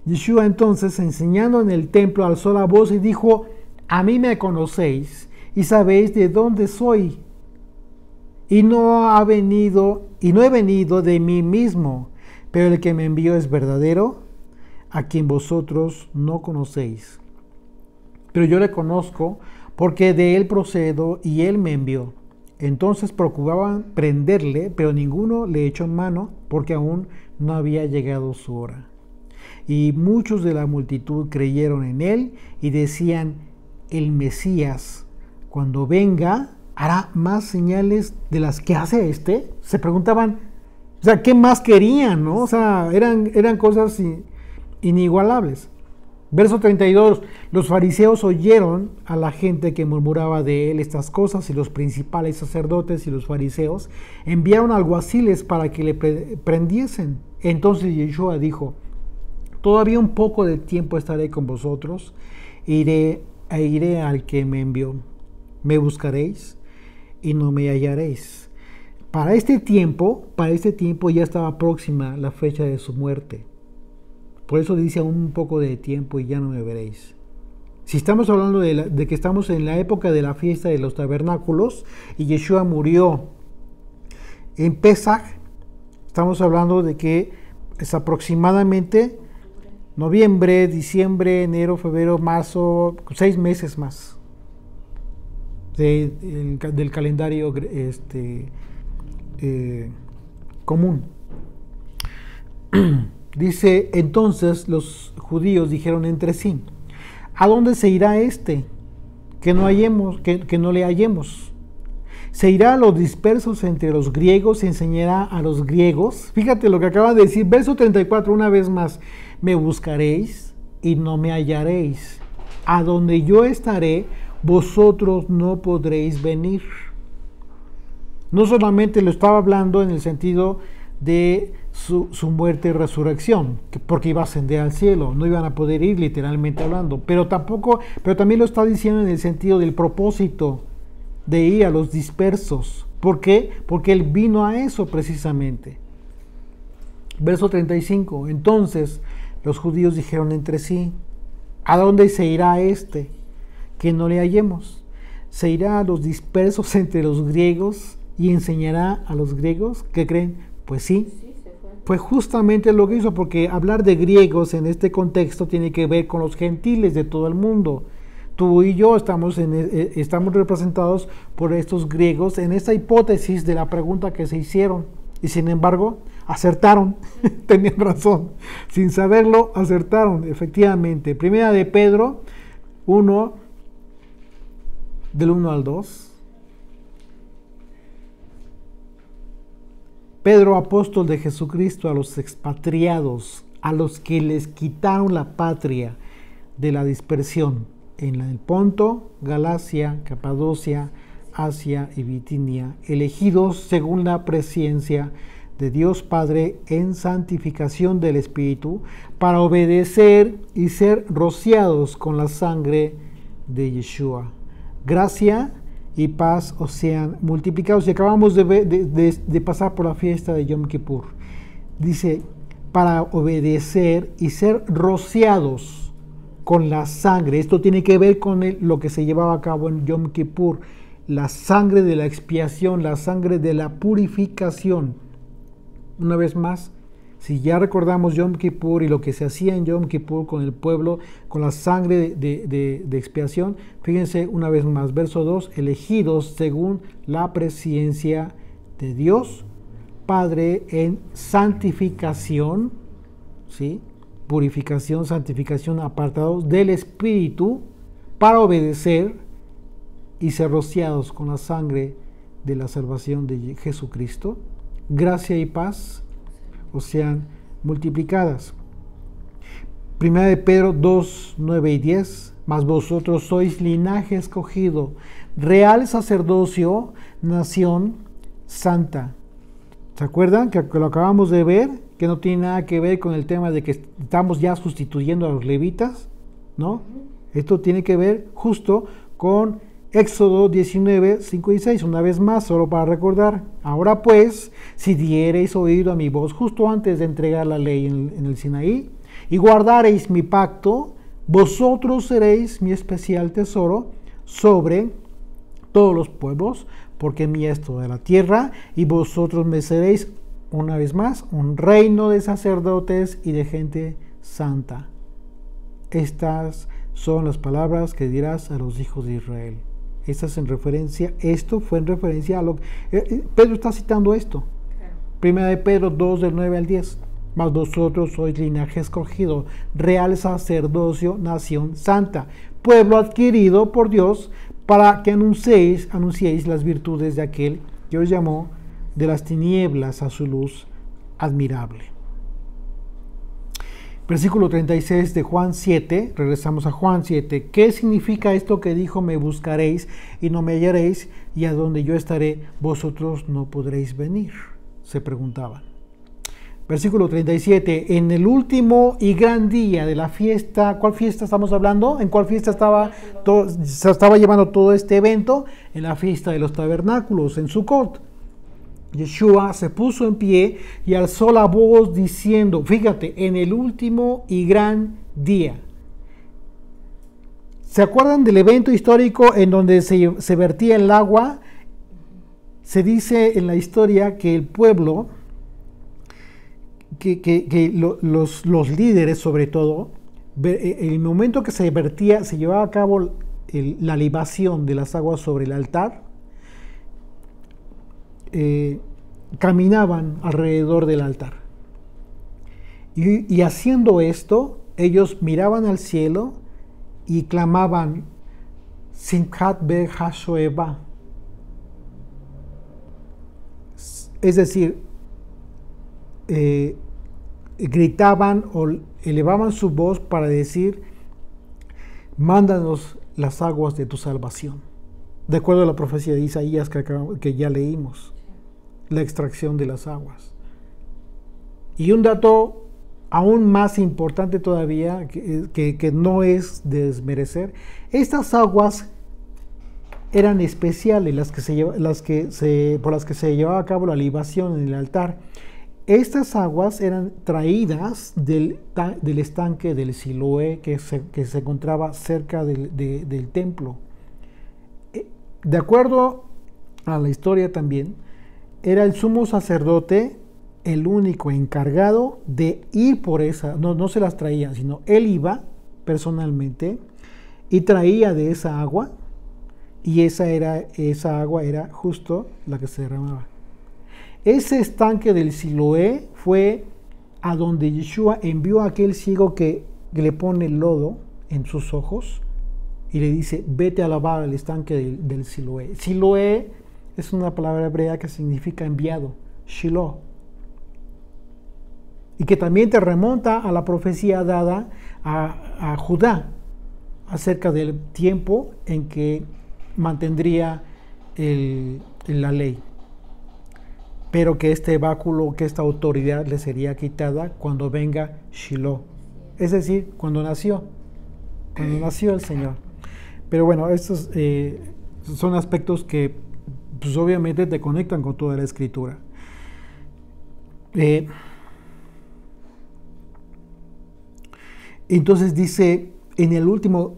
Yeshua entonces, enseñando en el templo, alzó la voz y dijo: a mí me conocéis y sabéis de dónde soy. Y no he venido de mí mismo, pero el que me envió es verdadero, a quien vosotros no conocéis. Pero yo le conozco, porque de él procedo y él me envió. Entonces procuraban prenderle, pero ninguno le echó mano, porque aún no había llegado su hora. Y muchos de la multitud creyeron en él y decían: el Mesías, cuando venga, hará más señales de las que hace este. Se preguntaban, o sea, ¿qué más querían, no? O sea, eran cosas inigualables. Verso 32, los fariseos oyeron a la gente que murmuraba de él estas cosas, y los principales sacerdotes y los fariseos enviaron alguaciles para que le prendiesen. Entonces Yeshua dijo: todavía un poco de tiempo estaré con vosotros, iré al que me envió. Me buscaréis y no me hallaréis. Para este tiempo ya estaba próxima la fecha de su muerte. Por eso dice: aún un poco de tiempo y ya no me veréis. Si estamos hablando de que estamos en la época de la fiesta de los tabernáculos y Yeshua murió en Pesaj, estamos hablando de que es aproximadamente noviembre, diciembre, enero, febrero, marzo, 6 meses más del calendario común. Dice: entonces los judíos dijeron entre sí: ¿a dónde se irá este que no le hallemos? ¿Se irá a los dispersos entre los griegos y enseñará a los griegos? Fíjate lo que acaba de decir, verso 34, una vez más: me buscaréis y no me hallaréis. A donde yo estaré, vosotros no podréis venir. No solamente lo estaba hablando en el sentido de su muerte y resurrección, porque iba a ascender al cielo, no iban a poder ir literalmente hablando, pero también lo está diciendo en el sentido del propósito de ir a los dispersos. ¿Por qué? Porque él vino a eso precisamente. Verso 35, entonces los judíos dijeron entre sí: ¿a dónde se irá este que no le hallemos? ¿Se irá a los dispersos entre los griegos y enseñará a los griegos? ¿Qué creen? Pues sí, fue justamente lo que hizo, porque hablar de griegos en este contexto tiene que ver con los gentiles de todo el mundo. Tú y yo estamos representados por estos griegos en esta hipótesis de la pregunta que se hicieron, y sin embargo acertaron. Tenían razón, sin saberlo acertaron, efectivamente. Primera de Pedro 1, del 1 al 2. Pedro, apóstol de Jesucristo, a los expatriados, a los que les quitaron la patria de la dispersión en el Ponto, Galacia, Capadocia, Asia y Bitinia, elegidos según la presciencia de Dios Padre en santificación del Espíritu, para obedecer y ser rociados con la sangre de Yeshua. Gracia y paz os sean multiplicados. Y acabamos de pasar por la fiesta de Yom Kippur. Dice: para obedecer y ser rociados con la sangre. Esto tiene que ver con lo que se llevaba a cabo en Yom Kippur. La sangre de la expiación, la sangre de la purificación. Una vez más, si ya recordamos Yom Kippur y lo que se hacía en Yom Kippur con el pueblo, con la sangre de expiación, fíjense una vez más, verso 2, elegidos según la presciencia de Dios Padre en santificación, ¿sí? Purificación, santificación, apartados del Espíritu, para obedecer y ser rociados con la sangre de la salvación de Jesucristo. Gracia y paz o sean multiplicadas. Primera de Pedro 2, 9 y 10. Mas vosotros sois linaje escogido, real sacerdocio, nación santa. ¿Se acuerdan que lo acabamos de ver? Que no tiene nada que ver con el tema de que estamos ya sustituyendo a los levitas, ¿no? Esto tiene que ver justo con Éxodo 19, 5 y 6, una vez más, solo para recordar. Ahora pues, si diereis oído a mi voz justo antes de entregar la ley en el Sinaí, y guardareis mi pacto, vosotros seréis mi especial tesoro sobre todos los pueblos, porque mía es toda la tierra, y vosotros me seréis, una vez más, un reino de sacerdotes y de gente santa. Estas son las palabras que dirás a los hijos de Israel. Esto fue en referencia a lo que Pedro está citando esto. Primera de Pedro 2, del 9 al 10. Mas vosotros sois linaje escogido, real sacerdocio, nación santa, pueblo adquirido por Dios, para que anunciéis las virtudes de aquel que os llamó de las tinieblas a su luz admirable. Versículo 36 de Juan 7, regresamos a Juan 7. ¿Qué significa esto que dijo, me buscaréis y no me hallaréis, y a donde yo estaré, vosotros no podréis venir? Se preguntaban. Versículo 37, en el último y gran día de la fiesta, ¿cuál fiesta estamos hablando? ¿En cuál fiesta se estaba llevando todo este evento? En la fiesta de los tabernáculos, en Sucot. Yeshua se puso en pie y alzó la voz diciendo, fíjate, en el último y gran día. ¿Se acuerdan del evento histórico en donde se vertía el agua? Se dice en la historia que el pueblo, los líderes sobre todo, en el momento que se llevaba a cabo la libación de las aguas sobre el altar, caminaban alrededor del altar. Y haciendo esto, ellos miraban al cielo y clamaban, Simchat be Hashoeva. Es decir, gritaban o elevaban su voz para decir, mándanos las aguas de tu salvación. De acuerdo a la profecía de Isaías que ya leímos, la extracción de las aguas. Y un dato aún más importante todavía, que no es de desmerecer, estas aguas eran especiales, por las que se llevaba a cabo la libación en el altar. Estas aguas eran traídas del estanque del Siloé que se encontraba cerca del templo. De acuerdo a la historia también, era el sumo sacerdote el único encargado de ir por esa, no se las traía, sino él iba personalmente y traía de esa agua, y esa agua era justo la que se derramaba. Ese estanque del Siloé fue a donde Yeshua envió a aquel ciego que le pone lodo en sus ojos y le dice, vete a lavar al estanque del Siloé. Siloé es una palabra hebrea que significa enviado, Shiloh, y que también te remonta a la profecía dada a Judá acerca del tiempo en que mantendría la ley, pero que este báculo, que esta autoridad le sería quitada cuando venga Shiloh, es decir, cuando nació el Señor. Pero bueno, estos son aspectos que pues obviamente te conectan con toda la escritura. Entonces dice, en el último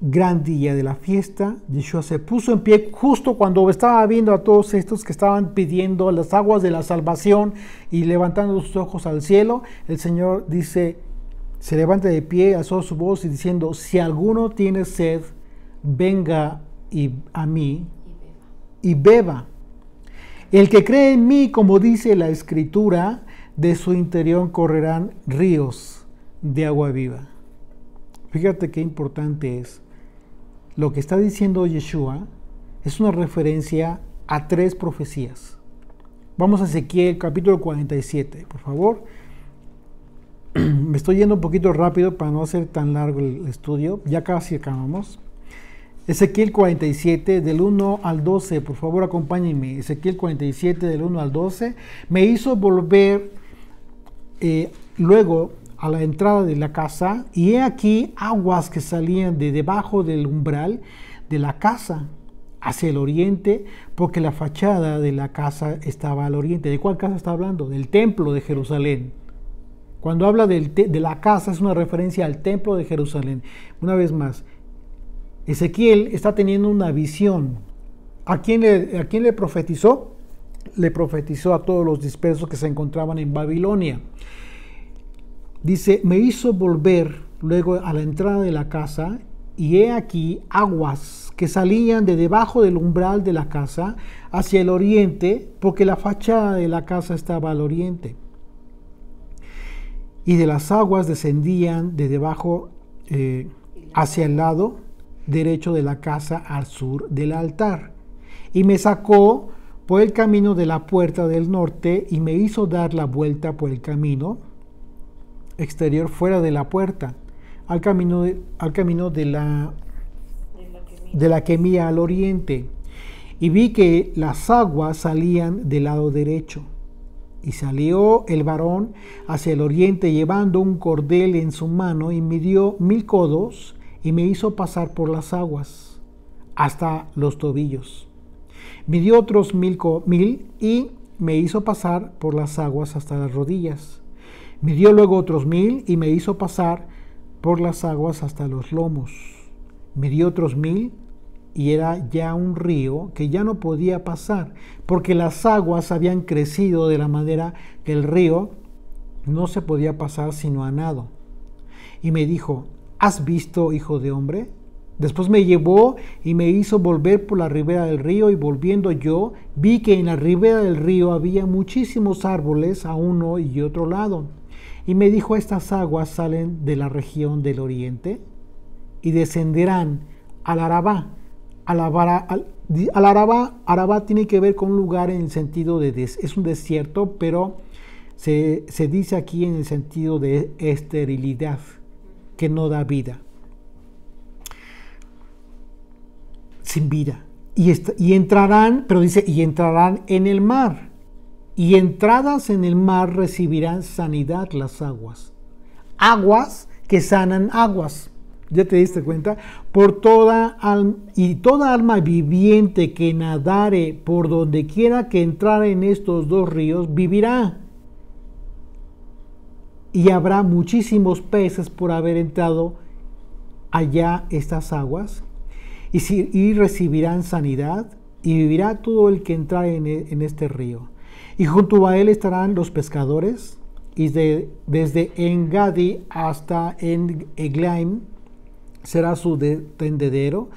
gran día de la fiesta, Yeshua se puso en pie justo cuando estaba viendo a todos estos que estaban pidiendo las aguas de la salvación y levantando sus ojos al cielo. El Señor dice, se levanta de pie, alzó su voz y diciendo, si alguno tiene sed, venga a mí y beba. El que cree en mí, como dice la Escritura, de su interior correrán ríos de agua viva. Fíjate qué importante es. Lo que está diciendo Yeshua es una referencia a 3 profecías. Vamos a Ezequiel capítulo 47, por favor. Me estoy yendo un poquito rápido para no hacer tan largo el estudio. Ya casi acabamos. Ezequiel 47, del 1 al 12, por favor acompáñenme. Ezequiel 47, del 1 al 12. Me hizo volver luego a la entrada de la casa, y he aquí aguas que salían de debajo del umbral, de la casa hacia el oriente, porque la fachada de la casa estaba al oriente. ¿De cuál casa está hablando? Del templo de Jerusalén. Cuando habla de la casa es una referencia al templo de Jerusalén. Una vez más, Ezequiel está teniendo una visión. ¿A quién le profetizó? Le profetizó a todos los dispersos que se encontraban en Babilonia. Dice, me hizo volver luego a la entrada de la casa, y he aquí aguas que salían de debajo del umbral de la casa hacia el oriente, porque la fachada de la casa estaba al oriente. Y de las aguas descendían de debajo hacia el lado derecho de la casa al sur del altar. Y me sacó por el camino de la puerta del norte y me hizo dar la vuelta por el camino exterior fuera de la puerta, al camino de la que mira al oriente. Y vi que las aguas salían del lado derecho. Y salió el varón hacia el oriente llevando un cordel en su mano y midió 1000 codos y me hizo pasar por las aguas hasta los tobillos. Midió otros 1000 y me hizo pasar por las aguas hasta las rodillas. Midió luego otros 1000 y me hizo pasar por las aguas hasta los lomos. Midió otros 1000 y era ya un río que ya no podía pasar, porque las aguas habían crecido de la manera que el río no se podía pasar sino a nado. Y me dijo, ¿has visto, hijo de hombre? Después me llevó y me hizo volver por la ribera del río, y volviendo yo, vi que en la ribera del río había muchísimos árboles a uno y otro lado. Y me dijo, estas aguas salen de la región del oriente y descenderán al Arabá. Arabá tiene que ver con un lugar en el sentido de, es un desierto, pero se dice aquí en el sentido de esterilidad, que no da vida. Sin vida. Y entrarán, pero dice, y entrarán en el mar. Y entradas en el mar recibirán sanidad las aguas. Aguas que sanan aguas. ¿Ya te diste cuenta? Toda alma viviente que nadare por donde quiera que entrare en estos dos ríos, vivirá. Y habrá muchísimos peces por haber entrado allá estas aguas. Y recibirán sanidad, y vivirá todo el que entrare en este río. Y junto a él estarán los pescadores, y desde En-Gadi hasta En-Eglaim será su tendedero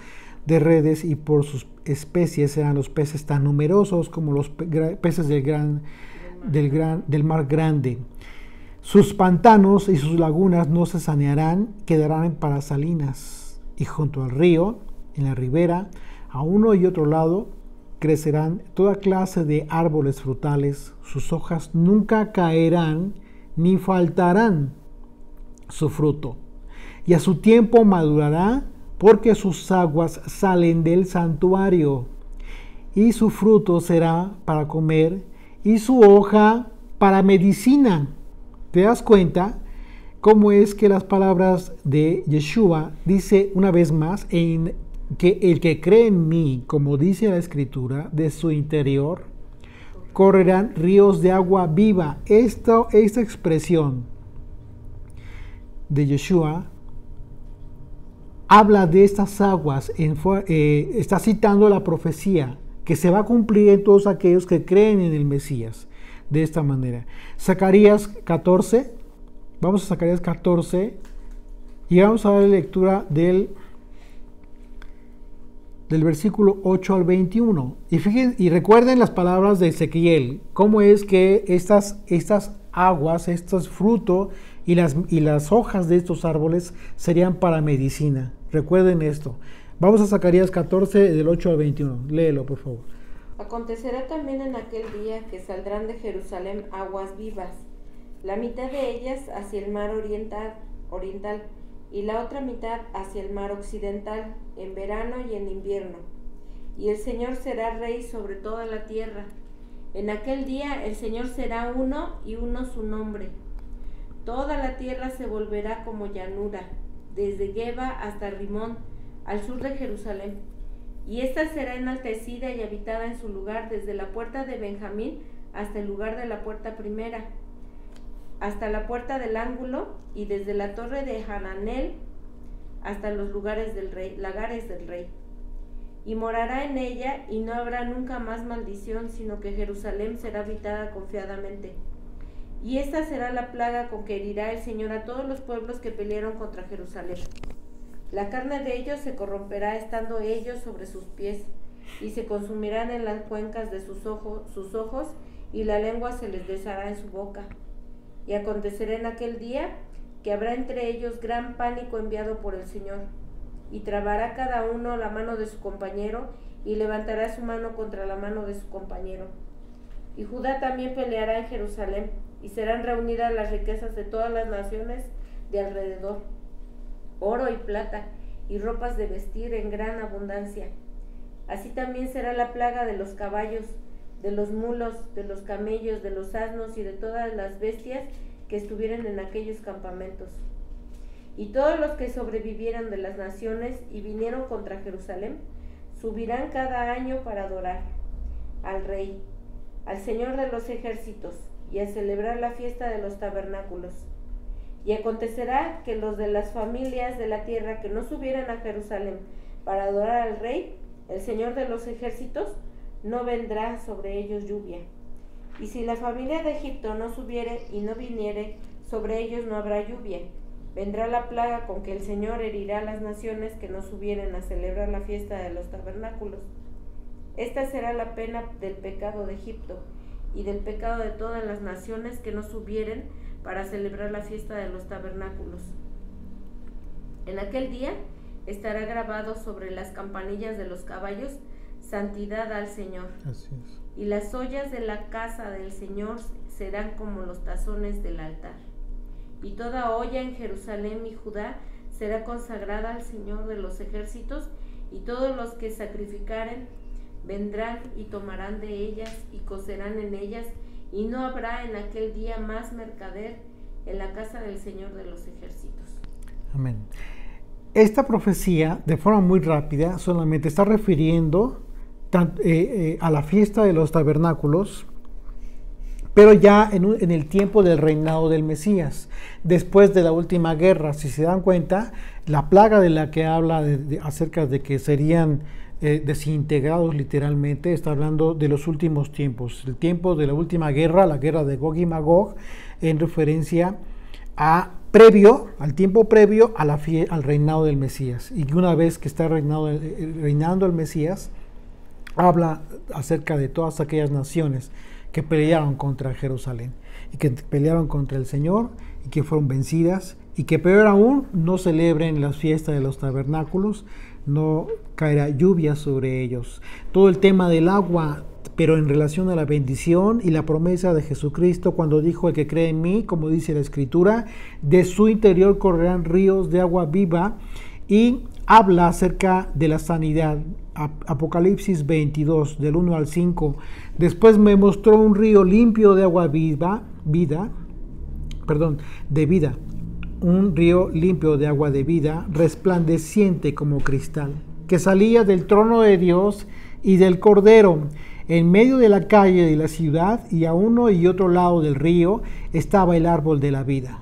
de redes, y por sus especies serán los peces tan numerosos como los peces del mar grande. Sus pantanos y sus lagunas no se sanearán, quedarán para salinas. Y junto al río, en la ribera, a uno y otro lado, crecerán toda clase de árboles frutales. Sus hojas nunca caerán, ni faltarán su fruto. Y a su tiempo madurará, porque sus aguas salen del santuario. Y su fruto será para comer, y su hoja para medicina. ¿Te das cuenta cómo es que las palabras de Yeshua dice una vez más que el que cree en mí, como dice la Escritura, de su interior correrán ríos de agua viva? Esta expresión de Yeshua habla de estas aguas, está citando la profecía que se va a cumplir en todos aquellos que creen en el Mesías. De esta manera. Zacarías 14, vamos a Zacarías 14 y vamos a dar lectura del versículo 8 al 21. Y fíjense, y recuerden las palabras de Ezequiel, cómo es que estas aguas, estos frutos y las hojas de estos árboles serían para medicina. Recuerden esto. Vamos a Zacarías 14, del 8 al 21. Léelo, por favor. Acontecerá también en aquel día que saldrán de Jerusalén aguas vivas, la mitad de ellas hacia el mar oriental y la otra mitad hacia el mar occidental, en verano y en invierno. Y el Señor será rey sobre toda la tierra. En aquel día el Señor será uno y uno su nombre. Toda la tierra se volverá como llanura, desde Geba hasta Rimón, al sur de Jerusalén. y ésta será enaltecida y habitada en su lugar desde la puerta de Benjamín hasta el lugar de la puerta primera, hasta la puerta del ángulo, y desde la torre de Hananel hasta los lagares del rey. Y morará en ella, y no habrá nunca más maldición, sino que Jerusalén será habitada confiadamente. Y esta será la plaga con que herirá el Señor a todos los pueblos que pelearon contra Jerusalén. La carne de ellos se corromperá estando ellos sobre sus pies, y se consumirán en las cuencas de sus ojos, y la lengua se les deshará en su boca. Y acontecerá en aquel día que habrá entre ellos gran pánico enviado por el Señor, y trabará cada uno la mano de su compañero, y levantará su mano contra la mano de su compañero. Y Judá también peleará en Jerusalén, y serán reunidas las riquezas de todas las naciones de alrededor, oro y plata, y ropas de vestir en gran abundancia. Así también será la plaga de los caballos, de los mulos, de los camellos, de los asnos y de todas las bestias que estuvieren en aquellos campamentos. Y todos los que sobrevivieron de las naciones y vinieron contra Jerusalén, subirán cada año para adorar al Rey, al Señor de los ejércitos, y a celebrar la fiesta de los tabernáculos. Y acontecerá que los de las familias de la tierra que no subieran a Jerusalén para adorar al Rey, el Señor de los ejércitos, no vendrá sobre ellos lluvia. Y si la familia de Egipto no subiere y no viniere, sobre ellos no habrá lluvia. Vendrá la plaga con que el Señor herirá a las naciones que no subieren a celebrar la fiesta de los tabernáculos. Esta será la pena del pecado de Egipto y del pecado de todas las naciones que no subieren para celebrar la fiesta de los tabernáculos. En aquel día estará grabado sobre las campanillas de los caballos: santidad al Señor. Así es. Y las ollas de la casa del Señor serán como los tazones del altar. Y toda olla en Jerusalén y Judá será consagrada al Señor de los ejércitos, y todos los que sacrificaren vendrán y tomarán de ellas y cocerán en ellas, y no habrá en aquel día más mercader en la casa del Señor de los ejércitos. Amén. Esta profecía, de forma muy rápida, solamente está refiriendo a la fiesta de los tabernáculos, pero ya en el tiempo del reinado del Mesías, después de la última guerra. Si se dan cuenta, la plaga de la que habla acerca de que serían desintegrados literalmente, está hablando de los últimos tiempos, el tiempo de la última guerra, la guerra de Gog y Magog, en referencia al tiempo previo al reinado del Mesías. Y una vez que está reinando el Mesías, habla acerca de todas aquellas naciones que pelearon contra Jerusalén y que pelearon contra el Señor y que fueron vencidas, y que peor aún no celebren las fiestas de los tabernáculos, no caerá lluvia sobre ellos. Todo el tema del agua, pero en relación a la bendición y la promesa de Jesucristo, cuando dijo: el que cree en mí, como dice la Escritura, de su interior correrán ríos de agua viva, y habla acerca de la sanidad. Apocalipsis 22, del 1 al 5. Después me mostró un río limpio de agua de vida, un río limpio de agua de vida, resplandeciente como cristal, que salía del trono de Dios y del Cordero. En medio de la calle de la ciudad, y a uno y otro lado del río, estaba el árbol de la vida,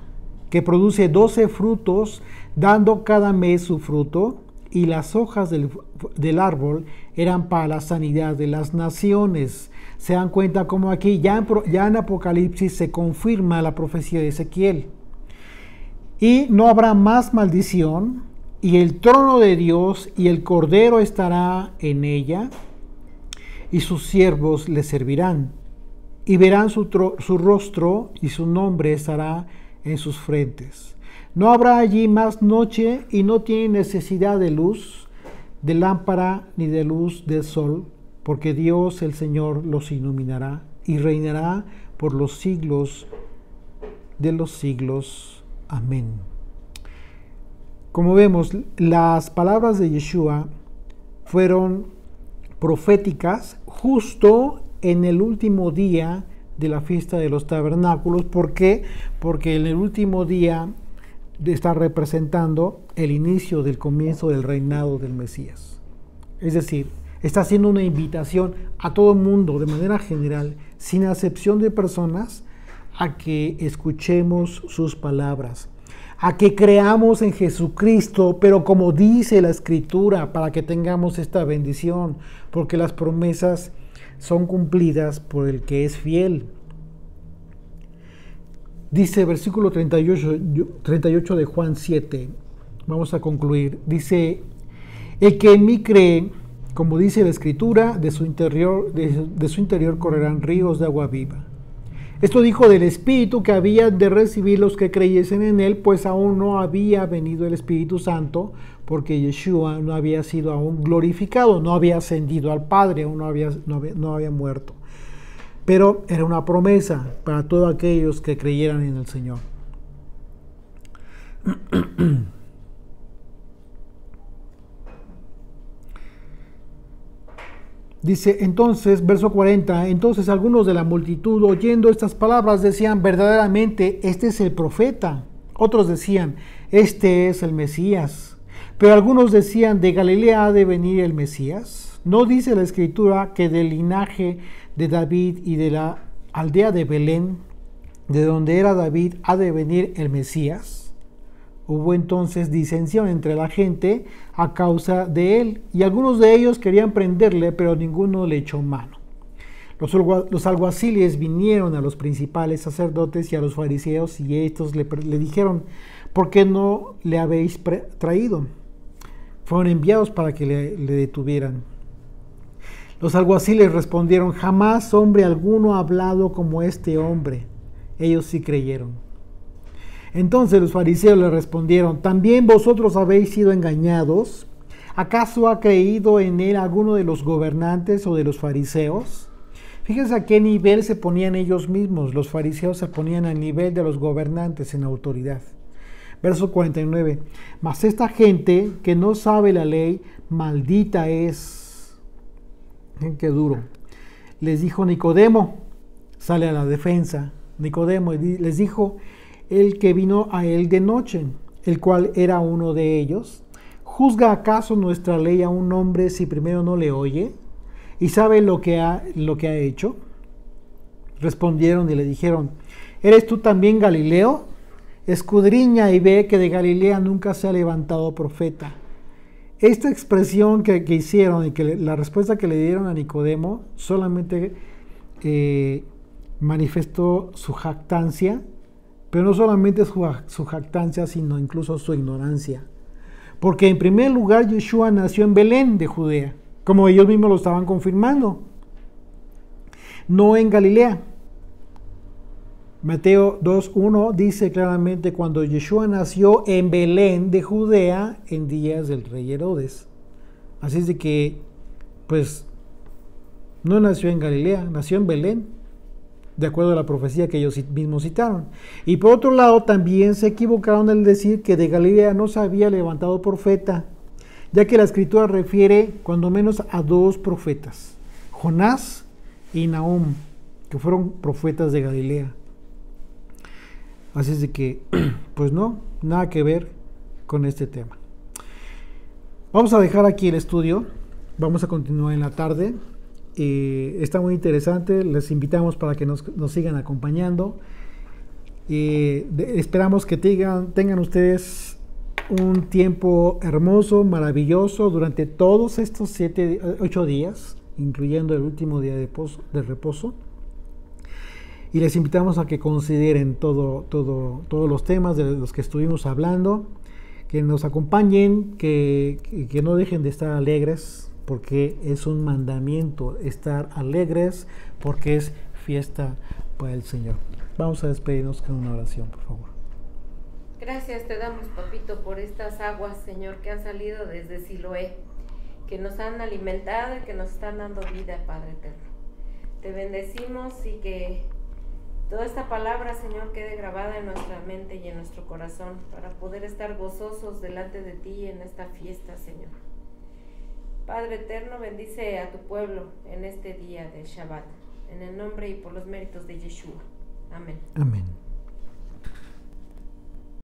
que produce 12 frutos, dando cada mes su fruto, y las hojas del árbol eran para la sanidad de las naciones. Se dan cuenta como aquí ya en Apocalipsis se confirma la profecía de Ezequiel. Y no habrá más maldición, y el trono de Dios y el Cordero estará en ella, y sus siervos le servirán, y verán su rostro, y su nombre estará en sus frentes. No habrá allí más noche, y no tiene necesidad de luz, de lámpara, ni de luz del sol, porque Dios el Señor los iluminará, y reinará por los siglos de los siglos. Amén. Como vemos, las palabras de Yeshua fueron proféticas justo en el último día de la fiesta de los tabernáculos. ¿Por qué? Porque en el último día está representando el inicio del comienzo del reinado del Mesías. Es decir, está haciendo una invitación a todo mundo de manera general, sin acepción de personas, a que escuchemos sus palabras, a que creamos en Jesucristo, pero como dice la Escritura, para que tengamos esta bendición, porque las promesas son cumplidas por el que es fiel. Dice versículo 38 de Juan 7, vamos a concluir, dice: el que en mí cree, como dice la Escritura, de su interior correrán ríos de agua viva. Esto dijo del Espíritu que había de recibir los que creyesen en él, pues aún no había venido el Espíritu Santo, porque Yeshua no había sido aún glorificado, no había ascendido al Padre, aún no había muerto. Pero era una promesa para todos aquellos que creyeran en el Señor. Dice entonces, verso 40, entonces algunos de la multitud, oyendo estas palabras, decían: verdaderamente, este es el profeta. Otros decían: este es el Mesías. Pero algunos decían: ¿de Galilea ha de venir el Mesías? ¿No dice la Escritura que del linaje de David y de la aldea de Belén, de donde era David, ha de venir el Mesías? Hubo entonces disensión entre la gente a causa de él, y algunos de ellos querían prenderle, pero ninguno le echó mano. Los alguaciles vinieron a los principales sacerdotes y a los fariseos, y estos le dijeron: ¿por qué no le habéis traído? Fueron enviados para que le detuvieran. Los alguaciles respondieron: jamás hombre alguno ha hablado como este hombre. Ellos sí creyeron. Entonces los fariseos le respondieron: ¿también vosotros habéis sido engañados? ¿Acaso ha creído en él alguno de los gobernantes o de los fariseos? Fíjense a qué nivel se ponían ellos mismos. Los fariseos se ponían al nivel de los gobernantes en autoridad. Verso 49. Mas esta gente que no sabe la ley, maldita es. Qué duro. Les dijo Nicodemo, sale a la defensa. Nicodemo les dijo: el que vino a él de noche, el cual era uno de ellos, ¿juzga acaso nuestra ley a un hombre si primero no le oye y sabe lo que ha hecho? Respondieron y le dijeron: ¿eres tú también Galileo? Escudriña y ve que de Galilea nunca se ha levantado profeta. Esta expresión que hicieron y que la respuesta que le dieron a Nicodemo solamente manifestó su jactancia, pero no solamente su jactancia, sino incluso su ignorancia. Porque en primer lugar Yeshua nació en Belén de Judea, como ellos mismos lo estaban confirmando, no en Galilea. Mateo 2:1 dice claramente: cuando Yeshua nació en Belén de Judea en días del rey Herodes. Así es de que, pues, no nació en Galilea, nació en Belén, de acuerdo a la profecía que ellos mismos citaron. Y por otro lado, también se equivocaron al decir que de Galilea no se había levantado profeta, ya que la Escritura refiere cuando menos a dos profetas, Jonás y Nahum, que fueron profetas de Galilea. Así es de que, pues no, nada que ver con este tema. Vamos a dejar aquí el estudio, vamos a continuar en la tarde. Está muy interesante, les invitamos para que nos sigan acompañando. Esperamos que tengan ustedes un tiempo hermoso, maravilloso durante todos estos 8 días, incluyendo el último día de reposo. Y les invitamos a que consideren todos los temas de los que estuvimos hablando, que nos acompañen, que no dejen de estar alegres, porque es un mandamiento estar alegres, porque es fiesta para el Señor. Vamos a despedirnos con una oración, por favor. Gracias te damos, papito, por estas aguas, Señor, que han salido desde Siloé, que nos han alimentado y que nos están dando vida, Padre eterno. Te bendecimos y que toda esta palabra, Señor, quede grabada en nuestra mente y en nuestro corazón para poder estar gozosos delante de ti en esta fiesta, Señor. Padre eterno, bendice a tu pueblo en este día del Shabbat, en el nombre y por los méritos de Yeshua. Amén. Amén.